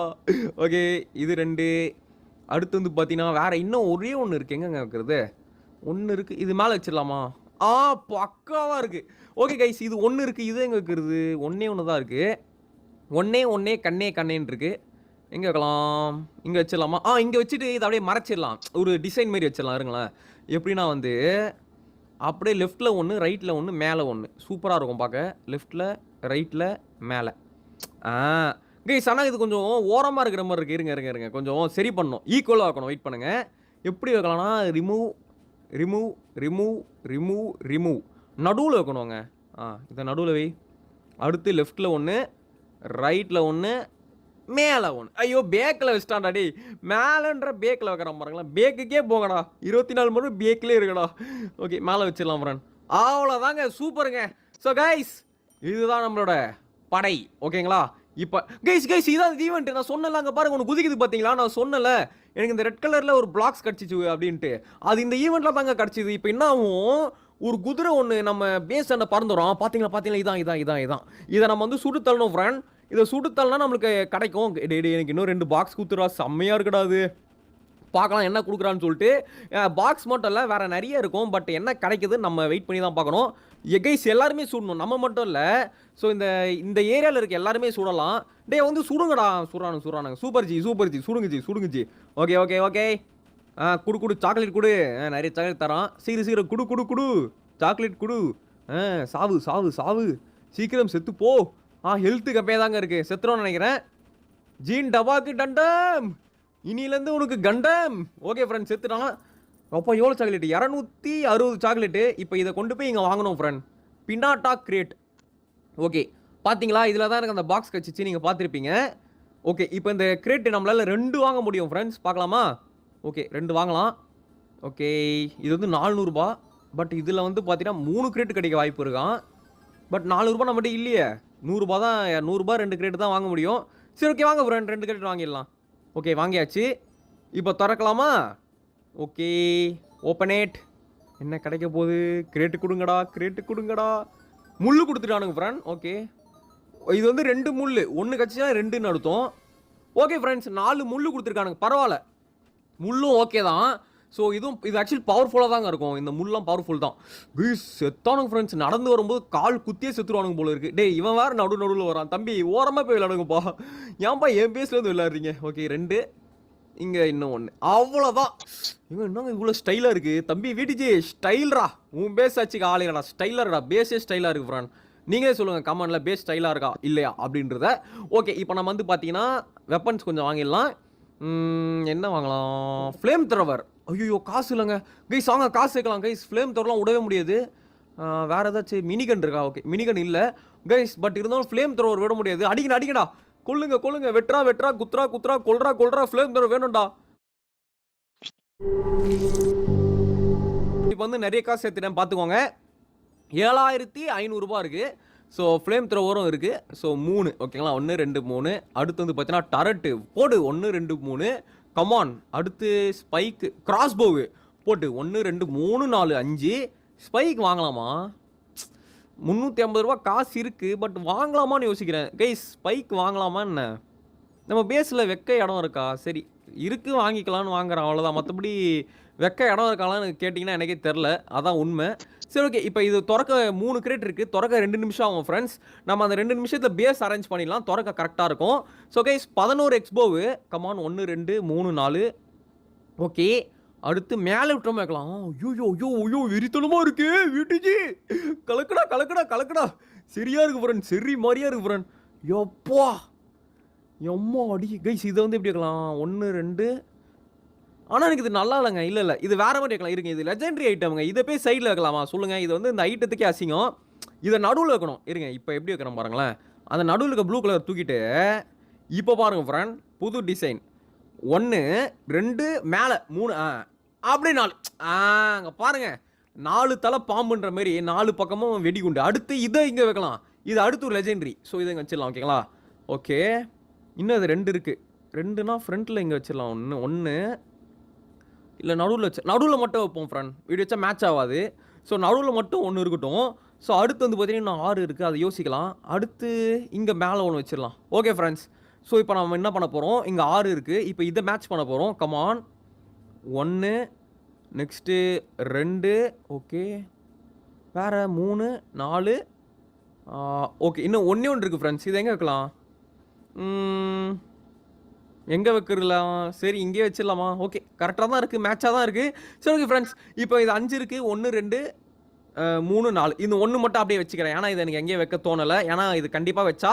ஓகே இது 2. அடுத்து வந்து பார்த்தீங்கன்னா வேறு இன்னும் ஒரே ஒன்று இருக்குது, எங்கெங்க வைக்கிறது? 1 இருக்குது, இது மேலே வச்சிடலாமா? பக்காவாக இருக்குது. ஓகே கைஸ், இது 1 இருக்குது, இது எங்கே வைக்கிறது? ஒன்றே தான் இருக்குது. ஒன்றே கண்ணேன்னு இருக்குது. எங்கே வைக்கலாம்? இங்கே வச்சிடலாமா? இங்கே வச்சுட்டு இதை அப்படியே மறைச்சிடலாம், ஒரு டிசைன் மாரி வச்சிடலாம். இருங்களேன், எப்படின்னா வந்து அப்படியே லெஃப்ட்டில் 1, ரைட்டில் 1, மேலே 1. சூப்பராக இருக்கும் பார்க்க. லெஃப்ட்டில் ரைட்டில் மேலே. கைஸ் ஆனால் இது கொஞ்சம் ஓரமாக இருக்கிற மாதிரி இருக்குது. இருங்க கொஞ்சம் சரி பண்ணணும், ஈக்குவலாக வைக்கணும். வெயிட் பண்ணுங்கள். எப்படி வைக்கலாம்னா ரிமூவ் நடுவில் வைக்கணுங்க. இதை நடுவில் வை. அடுத்து லெஃப்ட்டில் 1, ரைட்டில் 1, மேலே 1. ஐயோ பேக்கில் வச்சிட்டான்டாடி. மேலேன்ற பேக்கில் வைக்கிறான் பாருங்களா. பேக்குக்கே போங்கடா, 24 மணி பேக்கிலே இருக்கடா. ஓகே மேலே வச்சிடலாம் ஃப்ரெண்ட். அவ்வளோதாங்க, சூப்பருங்க. ஸோ கைஸ் இதுதான் நம்மளோட படை. ஓகேங்களா, இப்போ கைஸ் இதான் ஈவெண்ட். நான் சொன்னல, அங்கே பாருங்க ஒன்று குதிக்குது பார்த்தீங்களா? நான் சொன்னல எனக்கு இந்த ரெட் கலரில் ஒரு பிளாக்ஸ் கிடச்சிச்சு அப்படின்ட்டு. அது இந்த ஈவெண்ட்டில் தாங்க கிடச்சிது. இப்போ என்ன ஆகும், ஒரு குதிரை ஒன்று நம்ம பேஸ் அண்ட பறந்துடும். பார்த்தீங்களா? இதான் இதை நம்ம வந்து சுடு தள்ளணும் ஃப்ரெண்ட். இதை சுடு தள்ளனா நம்மளுக்கு கிடைக்கும். எனக்கு இன்னும் 2 பாக்ஸ் கொடுத்துருவா, செம்மையாக இருக்கடாது. பார்க்கலாம் என்ன கொடுக்குறான்னு சொல்லிட்டு. பாக்ஸ் மட்டும் இல்லை, வேறு நிறைய இருக்கும். பட் என்ன கிடைக்குது நம்ம வெயிட் பண்ணி தான் பார்க்கணும். கைஸ் எல்லாருமே சுடணும், நம்ம மட்டும் இல்லை. ஸோ இந்த ஏரியாவில் இருக்க எல்லாருமே சுடலாம். வந்து சுடுங்கடா. சுடுறானுங்க. சூப்பர் ஜி சுடுங்க ஜி. ஓகே குடு சாக்லேட் கொடு. நிறைய சாக்லேட் தரான். சீக்கிரம் குடு சாக்லேட் கொடு. சாவு சீக்கிரம் செத்து போ. ஹெல்த்து கம்மியாக தாங்க இருக்குது, செத்துறோன்னு நினைக்கிறேன். ஜீன் டபாக்கு டண்டம், இனிலேருந்து உனக்கு கண்டம். ஓகே ஃப்ரெண்ட், செத்துட்டான். அப்போ எவ்வளோ சாக்லேட்டு? 260 சாக்லேட்டு. இப்போ இதை கொண்டு போய் இங்கே வாங்கணும் ஃப்ரெண்ட். Pinata great. ஓகே பார்த்தீங்களா, இதில் தான் எனக்கு அந்த பாக்ஸ் கிடச்சிச்சு, நீங்கள் பார்த்துருப்பீங்க. ஓகே இப்போ இந்த கிரேட்டு நம்மளால் 2 வாங்க முடியும் ஃப்ரெண்ட்ஸ். பார்க்கலாமா? ஓகே 2 வாங்கலாம். ஓகே இது வந்து 400 ரூபா. பட் இதில் வந்து பார்த்தீங்கன்னா 3 கிரேட்டு கிடைக்க வாய்ப்பு இருக்கான். பட் 4 ரூபாய் நம்மகிட்ட இல்லையே. 100 ரூபாய் தான், 100 ரூபாய் 2 கிரேட் தான் வாங்க முடியும். சரி ஓகே வாங்க ஃப்ரெண்ட், 2 கிரேட் வாங்கிடலாம். ஓகே வாங்கியாச்சு. இப்போ திறக்கலாமா? Okay open it. என்ன கிடைக்க போகுது? கிரேட்டு கொடுங்கடா, கிரேட்டு கொடுங்கடா. முள்ளு கொடுத்துட்டானுங்க ஃப்ரெண்ட். ஓகே இது வந்து 2 முள்ளு, 1 கட்சினா 2ன்னு அர்த்தம். ஓகே ஃப்ரெண்ட்ஸ், 4 முள்ளு கொடுத்துருக்கானுங்க, பரவாயில்ல. முள்ளும் ஓகே தான். ஸோ இது ஆக்சுவலி பவர்ஃபுல்லாக தாங்க இருக்கும். இந்த முள்ளெலாம் பவர்ஃபுல் தான். செத்தானுங்க ஃப்ரெண்ட்ஸ், நடந்து வரும்போது கால் குத்தியே செத்துருவானுங்க போல இருக்குது. டே இவன் வேறு நடுவில் வரான். தம்பி ஓரமாக போய் விளையாடுங்கப்பா, ஏன்பா என் பேஸ்லேருந்து விளையாடுறீங்க? ஓகே 2 இங்கே இன்னும் 1, அவ்வளோதான். இவன் என்னங்க இவ்வளோ ஸ்டைலாக இருக்குது? தம்பி வீட்டுச்சு ஸ்டைல்ரா, உன் பேஸ் ஆச்சுக்கு ஆளுங்கடா, ஸ்டைலாக இருக்கா, பேஸே ஸ்டைலாக இருக்குது ஃப்ரெண்ட். நீங்களே சொல்லுங்கள் கமெண்டில் பேஸ் ஸ்டைலாக இருக்கா இல்லையா அப்படின்றத. ஓகே இப்போ நம்ம வந்து பார்த்தீங்கன்னா வெப்பன்ஸ் கொஞ்சம் வாங்கிடலாம். என்ன வாங்கலாம்? ஃப்ளேம் த்ரவர். ஐயோ காசு இல்லைங்க கைஸ், வாங்க காசு சேர்க்கலாம் கைஸ். ஃப்ளேம் த்ரவர்லாம் விடவே முடியாது. வேறு ஏதாச்சும் மினிகன் இருக்கா? ஓகே மினிகன் இல்லை கைஸ், பட் இருந்தாலும் ஃப்ளேம் த்ரவர் விட முடியாது. அடிக்கடா, கொல்லுங்க, வெட்றா, குத்ரா, கொல்றா, ஃப்ளேம் த்ரவர் வேணும்டா. இப்போ வந்து நிறைய காசு சேர்த்துட்டேன் பார்த்துக்கோங்க. 7500 ரூபாய் இருக்குது. ஸோ ஃப்ளேம் த்ரோவரும் இருக்குது. ஸோ 3 ஓகேங்களா, 1 2 3. அடுத்து வந்து பார்த்தீங்கன்னா டரட்டு போடு 1 2 3. கமான். அடுத்து ஸ்பைக்கு கிராஸ்போவு போட்டு 1 2 3 4 5. ஸ்பைக் வாங்கலாமா? 350 ரூபா காசு இருக்குது, பட் வாங்கலாமான்னு யோசிக்கிறேன் கைஸ். ஸ்பைக் வாங்கலாமா என்ன? நம்ம பேஸில் வெக்க இடம் இருக்கா? சரி இருக்குது, வாங்கிக்கலான்னு வாங்குறேன், அவ்வளோதான். மற்றபடி வெக்க இடம் இருக்காளான்னு கேட்டிங்கன்னா எனக்கே தெரில, அதான் உண்மை. சரி ஓகே இப்போ இது திறக்க 3 கிரேட் இருக்குது. திறக்க 2 நிமிஷம் ஆகும் ஃப்ரெண்ட்ஸ். நம்ம அந்த 2 நிமிஷத்தில் பேஸ் அரேஞ்ச் பண்ணிடலாம், திறக்க கரெக்டாக இருக்கும். So guys 11 எக்ஸ்போவு. கமான் 1 2 3 4. ஓகே அடுத்து மேலே விட்டோம் வைக்கலாம். ஐயோ வெறித்தனமாக இருக்கு வீட்டுஜி. கலக்கடா சரியா இருக்கு ஃப்ரெண்ட், சரி மாதிரியா இருக்கு ஃப்ரெண்ட். எப்பா எம்மா அடி கைஸ். இதை வந்து எப்படி வைக்கலாம்? 1 2. ஆனால் எனக்கு இது நல்லா இல்லைங்க. இல்லை இது வேறு மாதிரி வைக்கலாம். இருங்க, இது லெஜெண்டரி ஐட்டமுங்க. இதை போய் சைடில் வைக்கலாமா சொல்லுங்கள்? இது வந்து இந்த ஐட்டத்துக்கே அசிங்கம். இதை நடுவில் வைக்கணும். இருங்க இப்போ எப்படி வைக்கிறோம் பாருங்களேன். அந்த நடுவில் இருக்க ப்ளூ கலர் தூக்கிட்டு இப்போ பாருங்கள் ஃப்ரெண்ட், புது டிசைன். 1 2 மேலே 3 அப்படி 4. அங்கே பாருங்கள், 4 தலை பாம்புன்ற மாதிரி 4 பக்கமும் வெடிகுண்டு. அடுத்து இதை இங்கே வைக்கலாம். இது அடுத்து ஒரு லெஜெண்டரி. ஸோ இதை இங்கே வச்சிடலாம் ஓகேங்களா. ஓகே இன்னும் அது 2 இருக்குது. 2னா ஃப்ரண்ட்டில் இங்கே வச்சிடலாம். 1 இல்லை நடுவில் மட்டும் வைப்போம் ஃப்ரெண்ட். வீடு வச்சா மேட்ச் ஆகாது. ஸோ நடுவில் மட்டும் 1 இருக்கட்டும். ஸோ அடுத்து வந்து பார்த்தீங்கன்னா 6 இருக்குது, அதை யோசிக்கலாம். அடுத்து இங்கே மேலே 1 வச்சிடலாம். ஓகே ஃப்ரெண்ட்ஸ், ஸோ இப்போ நம்ம என்ன பண்ண போகிறோம்? இங்கே 6 இருக்குது. இப்போ இதை மேட்ச் பண்ண போகிறோம். Come on 1 next 2. ஓகே வேறு 3 4. ஓகே இன்னும் 1 இருக்குது ஃப்ரெண்ட்ஸ். இது எங்கே வைக்கலாம்? எங்கே வைக்கிறலாம்? சரி இங்கே வச்சிடலாமா? ஓகே கரெக்டாக தான் இருக்குது, மேட்சாக தான் இருக்குது. சரி ஓகே ஃப்ரெண்ட்ஸ், இப்போ இது 5 இருக்குது. 1 2 3 4. இந்த 1 மட்டும் அப்படியே வச்சுக்கிறேன், ஏன்னா இது எனக்கு எங்கேயும் வைக்க தோணலை. ஏன்னா இது கண்டிப்பாக வச்சா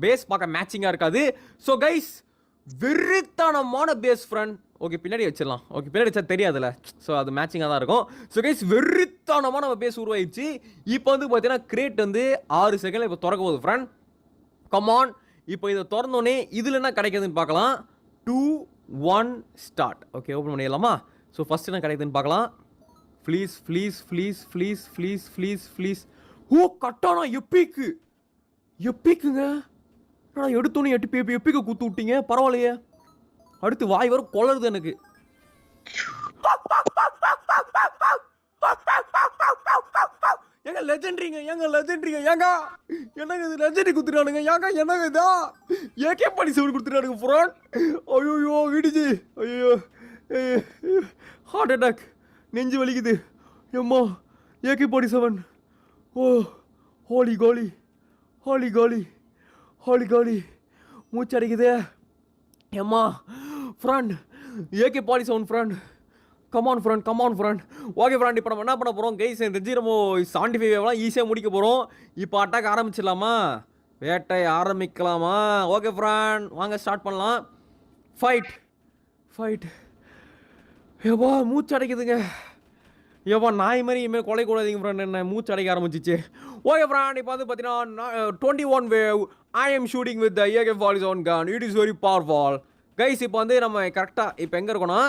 பேஸ் பார்க்க மேட்சிங்காக இருக்காது. ஸோ கைஸ் வெறித்தனமான பேஸ் ஃப்ரெண்ட். ஓகே பின்னாடி வச்சிடலாம். ஓகே பின்னாடி வச்சா தெரியாதுல்ல, ஸோ அது மேட்சிங்காக தான் இருக்கும். ஸோ கைஸ் வெறித்தனமான நம்ம பேஸ் உருவாயிடுச்சு. இப்போ வந்து பார்த்தீங்கன்னா கிரேட் வந்து 6 செகண்டில் இப்போ திறக்க போகுது ஃப்ரெண்ட். கமான் இப்போ இதை திறந்தோடனே இதில் என்ன கிடைக்குதுன்னு பார்க்கலாம். 2 1 ஸ்டார்ட். ஓகே ஓப்பன் பண்ணிடலாமா? ஸோ ஃபஸ்ட் என்ன கிடைக்குதுன்னு பார்க்கலாம். ப்ளீஸ். ஓ கட்டானா எப்பிக்குங்க. நான் எடுத்தோன்னே எப்பிக்கு குத்து விட்டீங்க, பரவாயில்லையே. அடுத்து வாய் வரும் கொளருது எனக்கு. ஏங்க லெஜெண்டரிங்க ஏங்க என்னங்க இது லெஜெண்டரி குத்துறானுங்க ஏங்க என்னங்க இதா AK-47 கொடுத்துறானுங்க ஃப்ரெண்ட். ஐயோ விடுச்சு. ஐயோ ஹார்ட் அட்டாக், நெஞ்சு வலிக்குது. எம்மா AK-47. ஓ ஹோலி கோலி மூச்சு அடிக்குதே. எம்மா friend AK-47 friend. Come on friend. Okay friend, இப்போ நம்ம என்ன பண்ண போகிறோம் கைஸ்? தெரிஞ்சு நம்ம 75 ஈஸியாக முடிக்க போகிறோம். இப்போ அட்டாக் ஆரம்பிச்சிடலாமா? வேட்டை ஆரம்பிக்கலாமா? ஓகே ஃப்ரெண்ட் வாங்க ஸ்டார்ட் பண்ணலாம். ஃபைட். ஏப்பா மூச்சு அடைக்குதுங்க. ஏப்பா நாய் மாதிரி இனிமேல் கொலை கூடாதீங்க ஃப்ரெண்ட், என்ன மூச்சு அடைக்க ஆரம்பிச்சிச்சு. ஓகே ஃப்ரெண்ட், இப்போ வந்து பார்த்தீங்கன்னா 21 wave I am shooting with AK-47 gun. It is very powerful guys. இப்போ வந்து நம்ம கரெக்டாக இப்போ எங்கே இருக்கோன்னா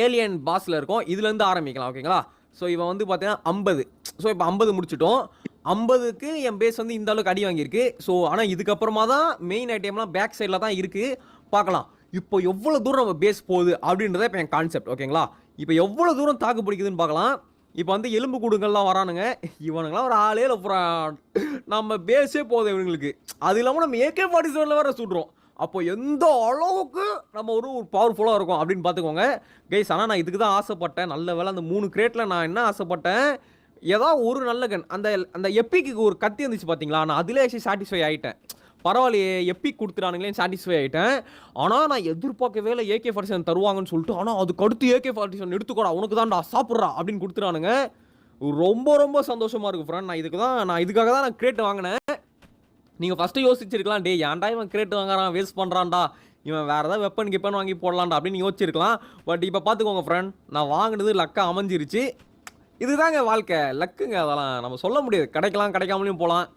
ஏலியன் பாஸில் இருக்கும். இதுலேருந்து ஆரம்பிக்கலாம் ஓகேங்களா. ஸோ இவன் வந்து பார்த்தீங்கன்னா 50. ஸோ இப்போ 50 முடிச்சிட்டோம். 50க்கு என் பேஸ் வந்து இந்த அளவுக்கு அடி வாங்கியிருக்கு. ஸோ ஆனால் இதுக்கப்புறமா தான் மெயின் ஐட்டம்லாம் பேக் சைடில் தான் இருக்குது. பார்க்கலாம் இப்போ எவ்வளோ தூரம் நம்ம பேஸ் போகுது அப்படின்றத இப்போ என் கான்செப்ட். ஓகேங்களா, இப்போ எவ்வளோ தூரம் தாக்கு பிடிக்குதுன்னு பார்க்கலாம். இப்போ வந்து எலும்பு கூடுங்கள்லாம் வரானுங்க. இவனுங்களாம் ஒரு ஆளே அப்புறம் நம்ம பேஸே போகுது இவங்களுக்கு. அது இல்லாமல் நம்ம AK-47 வேறு சுடுறோம். அப்போ எந்த அளவுக்கு நம்ம ஒரு பவர்ஃபுல்லாக இருக்கும் அப்படின்னு பார்த்துக்கோங்க கைஸ். ஆனால் நான் இதுக்கு தான் ஆசைப்பட்டேன். நல்ல வேலை அந்த 3 கிரேட்டில் நான் என்ன ஆசைப்பட்டேன், ஏதாவது ஒரு நல்ல கன் அந்த எப்பிக்கு ஒரு கத்தி இருந்துச்சு பார்த்தீங்களா, நான் அதிலே சாட்டிஸ்ஃபை ஆகிட்டேன். பரவாயில்லையே எப்பிக் கொடுத்துட்டானுங்களேன்னு சாட்டிஸ்ஃபை ஆகிட்டேன். ஆனால் நான் எதிர்பார்க்கவே இல்லை AK-47 தருவாங்கன்னு சொல்லிட்டு. ஆனால் அதுக்கு அடுத்து AK-47 எடுத்துக்கோடா உனக்கு தான்டா சாப்பிட்றா அப்படின்னு கொடுத்துட்டானுங்க. ரொம்ப ரொம்ப சந்தோஷமாக இருக்குது ஃப்ரெண்ட். நான் இதுக்காக தான் நான் கிரேட் வாங்கினேன். நீங்கள் ஃபஸ்ட்டு யோசிச்சிருக்கலாம், டே ஏன்டா இவன் கிரேட் வாங்குறான், வேஸ்ட் பண்ணுறான்டா, இவன் வேறு ஏதாவது வெப்பன் வாங்கி போடலான்டா அப்படின்னு யோசிச்சிருக்கலாம். பட் இப்போ பார்த்துக்கோங்க ஃப்ரெண்ட், நான் வாங்கினது லக்காக அமைஞ்சிருச்சு. இதுதாங்க வாழ்க்கை, லக்குங்க. அதெல்லாம் நம்ம சொல்ல முடியாது, கிடைக்கலாம் கிடைக்காமலையும் போகலாம்.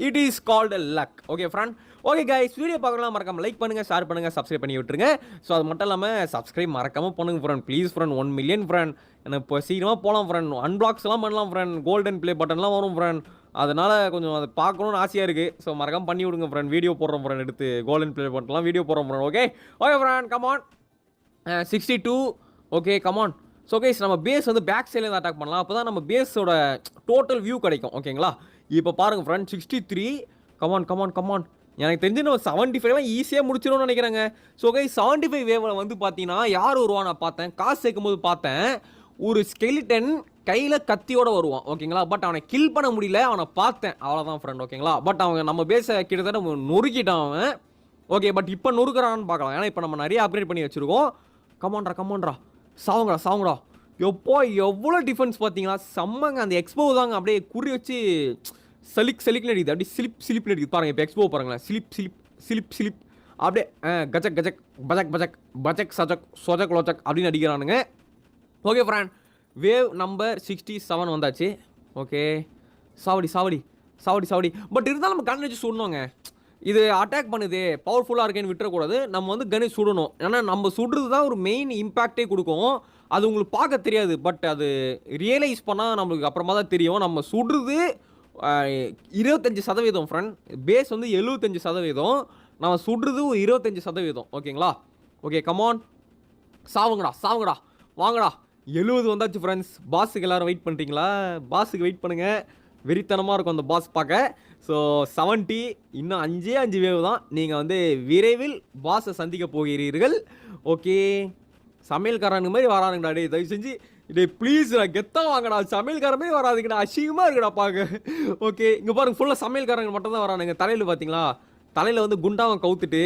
It is called a luck. Okay friend. Okay guys, video பார்க்கலாம் மறக்காம லைக் பண்ணுங்கள், ஷேர் பண்ணுங்கள், சப்ஸ்கிரைப் பண்ணி விட்டுருங்க. ஸோ அது மட்டும் இல்லாமல் சப்ஸ்கிரைப் மறக்காமல் பண்ணுங்கள் friend. Please friend, 1 million friend. எனக்கு இப்போ சீக்கிரமாக போகலாம் ஃப்ரெண்ட். அன்பிளாக்ஸ்லாம் பண்ணலாம் ஃப்ரெண்ட். கோல்டன் ப்ளே பட்டன்லாம் வரும் ஃப்ரெண்ட். அதனால் கொஞ்சம் அதை பார்க்கணுன்னு ஆசையாக இருக்குது. ஸோ மறக்காமல் பண்ணி விடுங்க ஃப்ரெண்ட். வீடியோ போடுறோம் ஃப்ரெண்ட், எடுத்து கோல்டன் ப்ளே பட்டன்லாம் வீடியோ போடுறோம் friend. Okay okay friend, come on 62. Okay come on. So guys நம்ம பேஸ் வந்து பேக் சைட்லேருந்து அட்டாக் பண்ணலாம். அப்போ தான் நம்ம பேஸோட டோட்டல் வியூ கிடைக்கும். ஓகேங்களா, இப்போ பாருங்கள் ஃப்ரெண்ட், 63. Come on come on come on. எனக்கு தெரிஞ்சு நம்ம 75 ஈஸியாக முடிச்சிடும்னு நினைக்கிறேங்க. ஸோ கைஸ் 75 வேவில் வந்து பார்த்தீங்கன்னா யார் வருவான் நான் பார்த்தேன், காசு சேர்க்கும் போது பார்த்தேன், ஒரு ஸ்கெலிட்டன் கையில் கத்தியோடு வருவான். ஓகேங்களா, பட் அவனை கில் பண்ண முடியல, அவனை பார்த்தேன் அவ்வளோதான் ஃப்ரெண்ட். ஓகேங்களா, பட் அவன் நம்ம பேஸை கிட்டத்தட்ட நொறுக்கிட்டான் அவன். ஓகே, பட் இப்போ நொறுக்கிறான்னு பார்க்கலாம். ஏன்னா இப்போ நம்ம நிறைய அப்கிரேட் பண்ணி வச்சுருக்கோம். கமான்ட்ரா சாவுங்கடா. எப்போ எவ்வளோ டிஃபென்ஸ் பார்த்தீங்களா, செம்மங்க. அந்த எக்ஸ்போ தாங்க அப்படியே குறி வச்சு சலிக்னு அடிக்குது, அப்படியே சிலிப்னு அடிக்குது பாருங்கள். இப்போ எக்ஸ்போ பாருங்களேன், சிலிப் அப்படியே கஜக் பஜக் சஜக் லோச்சக் அப்படின்னு அடிக்கிறானுங்க. ஓகே ஃப்ரெண்ட், வேவ் நம்பர் 67 வந்தாச்சு. ஓகே, சாவடி. பட் இருந்தாலும் நம்ம கன் வச்சு சுடணுங்க. இது அட்டாக் பண்ணுது, பவர்ஃபுல்லாக இருக்கேன்னு விட்டுறக்கூடாது. நம்ம வந்து கனை சுடணும். ஏன்னா நம்ம சுடுறது தான் ஒரு மெயின் இம்பேக்டே கொடுக்கும். அது உங்களுக்கு பார்க்க தெரியாது, பட் அது ரியலைஸ் பண்ணால் நம்மளுக்கு அப்புறமா தான் தெரியும். நம்ம சுடுறது 25% ஃப்ரெண்ட். பேஸ் வந்து 75%, நம்ம சுடுறது 25%. ஓகேங்களா, ஓகே கமான், சாவுங்கடா வாங்கடா. 70 வந்தாச்சு ஃப்ரெண்ட்ஸ். பாஸுக்கு எல்லோரும் வெயிட் பண்ணுறீங்களா? பாஸுக்கு வெயிட் பண்ணுங்கள், வெறித்தனமாக இருக்கும் அந்த பாஸ் பார்க்க. ஸோ 70, இன்னும் 5 வேவ் தான். நீங்கள் வந்து விரைவில் பாஸை சந்திக்க போகிறீர்கள். ஓகே, சமையல்காரனுக்கு மாதிரி வரானுங்கடா. டே தயவு செஞ்சு ப்ளீஸ் கெத்தாக வாங்கடா. சமையல்காரமே வராதுங்கடா, அசிங்கமாக இருக்குடா பார்க்க. ஓகே, இங்கே பாருங்க, ஃபுல்லாக சமையல்காரங்க மட்டும் தான் வரானுங்க. தலையில் பார்த்தீங்களா, தலையில் வந்து குண்டாவை கவுத்துட்டு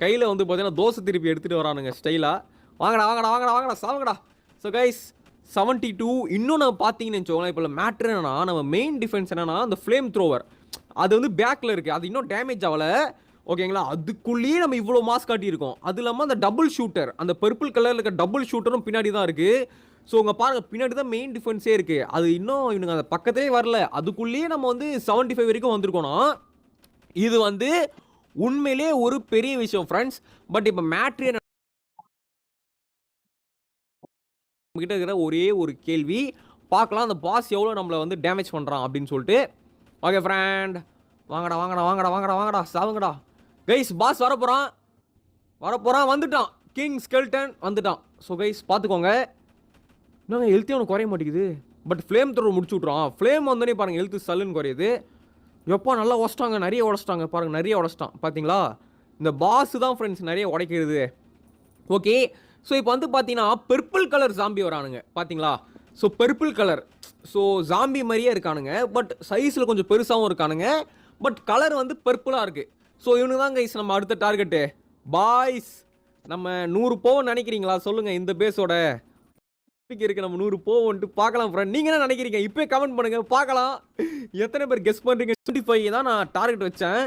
கையில் வந்து பார்த்தீங்கன்னா தோசை திருப்பி எடுத்துகிட்டு வரானுங்க ஸ்டைலாக. வாங்கடா சாவுங்கடா. So guys 72. இன்னும் நம்ம பார்த்தீங்கன்னு வச்சுக்கோங்களேன், இப்போ மேட்ரு என்னன்னா, நம்ம மெயின் டிஃபென்ஸ் என்னன்னா அந்த ஃப்ளேம் த்ரோவர், அது வந்து பேக்கில் இருக்குது. அது இன்னும் டேமேஜ் ஆகலை. ஓகேங்களா, அதுக்குள்ளேயே நம்ம இவ்வளோ மாஸ் காட்டியிருக்கோம். அது இல்லாமல் அந்த டபுள் ஷூட்டர், அந்த பர்பிள் கலரில் இருக்க டபுள் ஷூட்டரும் பின்னாடி தான் இருக்குது. ஸோ உங்கள் பாருங்கள், பின்னாடி தான் மெயின் டிஃபென்ஸே இருக்குது. அது இன்னும் இவனுங்க அந்த பக்கத்தே வரல. அதுக்குள்ளேயே நம்ம வந்து 75 வரைக்கும் வந்திருக்கோன்னா இது வந்து உண்மையிலே ஒரு பெரிய விஷயம் ஃப்ரெண்ட்ஸ். பட் இப்போ மேட்ரு என்ன, கிட்ட இருக்கிற ஒரே ஒரு கேள்வி, பார்க்கலாம் அந்த பாஸ் எவ்வளோ நம்மளை வந்து டேமேஜ் பண்ணுறான் அப்படின்னு சொல்லிட்டு. ஓகே ஃப்ரெண்ட், வாங்கடா சாவுங்கடா. கைஸ் பாஸ் வரப்போகிறான், வந்துட்டான். கிங் ஸ்கெல்டன் வந்துட்டான். ஸோ கைஸ் பார்த்துக்கோங்க, இன்னும் ஹெல்த்தே ஒன்று குறைய மாட்டேங்குது. பட் ஃப்ளேம் த்ரோவர் முடிச்சு விட்றான். ஃப்ளேம் வந்தோடனே பாருங்கள் ஹெல்த்து சல்லுன்னு குறையுது. எப்போ நல்லா உடச்சிட்டாங்க, நிறைய உடச்சிட்டாங்க பாருங்கள், நிறைய உடச்சிட்டான் பார்த்தீங்களா. இந்த பாஸ் தான் ஃப்ரெண்ட்ஸ் நிறைய உடைக்கிறது. ஓகே, ஸோ இப்போ வந்து பார்த்தீங்கன்னா பர்பிள் கலர் ஜாம்பி வரானுங்க பார்த்தீங்களா. So purple colour, so zombie மாதிரியே இருக்கானுங்க, பட் சைஸில் கொஞ்சம் பெருசாகவும் இருக்கானுங்க, பட் கலர் வந்து பர்பிளாக இருக்குது. ஸோ இவனுக்கு தான் கைஸ் நம்ம அடுத்த டார்கெட்டு. பாய்ஸ், நம்ம 100 போவோம்னு நினைக்கிறீங்களா சொல்லுங்கள்? இந்த பேஸோட இருக்கு நம்ம 100 போவோன்ட்டு பார்க்கலாம் ஃப்ரெண்ட். நீங்கள் என்ன நினைக்கிறீங்க? இப்போ கமெண்ட் பண்ணுங்கள் பார்க்கலாம். எத்தனை பேர் கெஸ் பண்ணுறீங்க? 25 தான் நான் டார்கெட் வச்சேன்,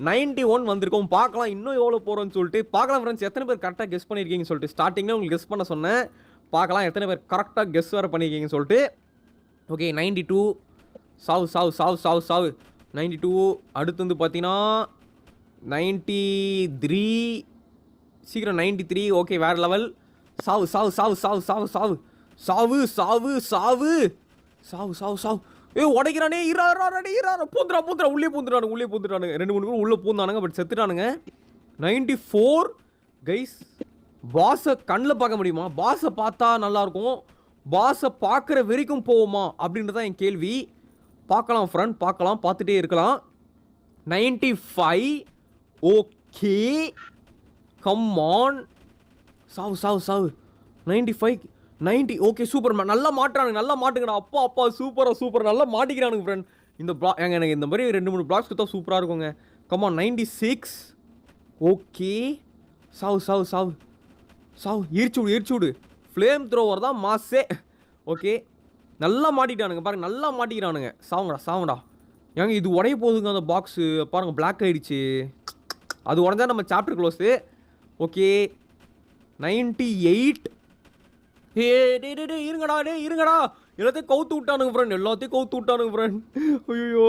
91 வந்திருக்கோம். பார்க்கலாம் இன்னும் எவ்வளோ போகிறோன்னு சொல்லிட்டு பார்க்கலாம் ஃப்ரெண்ட்ஸ். எத்தனை பேர் கரெக்டாக கெஸ் பண்ணியிருக்கீங்கன்னு சொல்லிட்டு ஸ்டார்டிங்கில் உங்களுக்கு கெஸ் பண்ண சொன்னேன். பார்க்கலாம் எத்தனை பேர் கரெக்டாக கெஸ் வேறு பண்ணியிருக்கீங்கன்னு சொல்லிட்டு. ஓகே, 92. சாவு 92. அடுத்து வந்து பார்த்தீங்கன்னா 93. சீக்கிரம் 93. ஓகே, வேறு லெவல். சாவு. உடைக்கிறானே இரா பூந்துடா உள்ளே பூந்துட்டானுங்க 2-3 பேர் உள்ளே பூந்தானுங்க பட் செத்துட்டானுங்க 94 கைஸ் பாஸை கண்ணில் பார்க்க முடியுமா பாஸை பார்த்தா நல்லாயிருக்கும் பாஸை பார்க்குற வரைக்கும் போவோமா அப்படின்றது தான் என் கேள்வி பார்க்கலாம் ஃப்ரெண்ட் பார்த்துட்டே இருக்கலாம் 95 ஓகே கம் ஆன் சாவு 95 90 ஓகே சூப்பர் நல்லா மாட்டுங்கடா அப்பா சூப்பர் நல்லா மாட்டிக்கிறானுங்க ஃப்ரெண்ட் இந்த எனக்கு இந்த மாதிரி 2-3 பிளாக்ஸ் கொடுத்தா சூப்பராக இருக்குங்க கம் ஆன் 96 ஓகே சாவு எரிச்சுடு ஃப்ளேம் த்ரோவர் தான் மாஸே ஓகே நல்லா மாட்டிட்டானுங்க பாருங்க நல்லா மாட்டிக்கிறானுங்க சாவுங்கடா ஏங்க இது உடைய போகுதுங்க அந்த பாக்ஸு பாருங்க பிளாக் ஆயிடுச்சு அது உடஞ்சா நம்ம சாப்டர் க்ளோஸு ஓகே 98 இருங்கடா எல்லாத்தையும் கவுத்து விட்டானுங்க ஃப்ரெண்ட் ஐயோ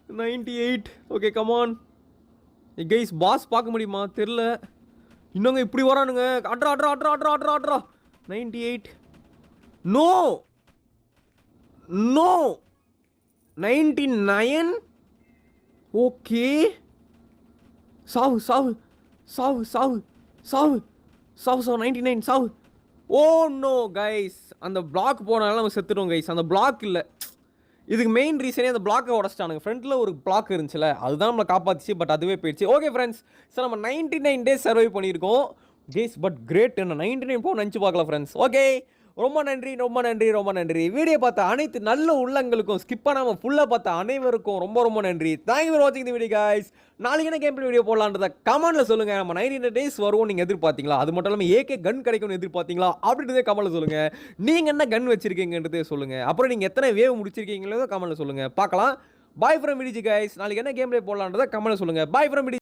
98 ஓகே கமான் கைஸ் பாஸ் பார்க்க முடியுமா தெரில இன்னுங்க இப்படி வரானுங்க அட்ரா 98 நோ 99 ஓகே சாவு 99 சாவு ஓ நோ கைஸ் அந்த பிளாக் போனாலும் நம்ம செத்துட்டோம் கைஸ் அந்த பிளாக் இல்லை இதுக்கு மெயின் ரீசனே அந்த பிளாக்கை உடச்சிட்டானுங்க ஃப்ரண்ட்டில் ஒரு பிளாக் இருந்துச்சுல அதுதான் நம்மளை காப்பாற்றிச்சு பட் அதுவே போயிடுச்சு ஓகே ஃப்ரெண்ட்ஸ் சார் நம்ம 99 டேஸ் சர்வை பண்ணியிருக்கோம் கேஸ் பட் கிரேட் என்ன 99 போ நினச்சி பார்க்கலாம் ஃப்ரெண்ட்ஸ் ஓகே ரொம்ப நன்றி வீடியோ பார்த்த அனைத்து நல்ல உள்ளங்களுக்கும் ஸ்கிப் பண்ணாமல் ஃபுல்லாக பார்த்த அனைவருக்கும் ரொம்ப நன்றி தேங்க்யூ ஃபார் வாட்சிங் தி வீடியோ கைஸ் நாளைக்கு என்ன கேம் வீடியோ போடலான்றத கமெண்ட்டில் சொல்லுங்கள் நம்ம 99 டேஸ் வருவோம் நீங்கள் எதிர்பார்த்தீங்களா அது மட்டும் இல்லாமல் ஏகே கன் கிடைக்கும்னு எதிர்பார்த்தீங்களா அப்படின்றதே கமெண்ட்டில் சொல்லுங்கள் நீங்கள் என்ன கன் வச்சிருக்கீங்கன்றதே சொல்லுங்கள் அப்புறம் நீங்கள் எத்தனை வேவ் முடிச்சிருக்கீங்களோ கமெண்ட்டில் சொல்லுங்கள் பார்க்கலாம் பாய் ஃப்ரம் விடிஜி கைஸ் நாளைக்கு என்ன கேம் போடலான்றத கமெண்ட்டில் சொல்லுங்கள் பாய் ஃப்ரம் விடிஜி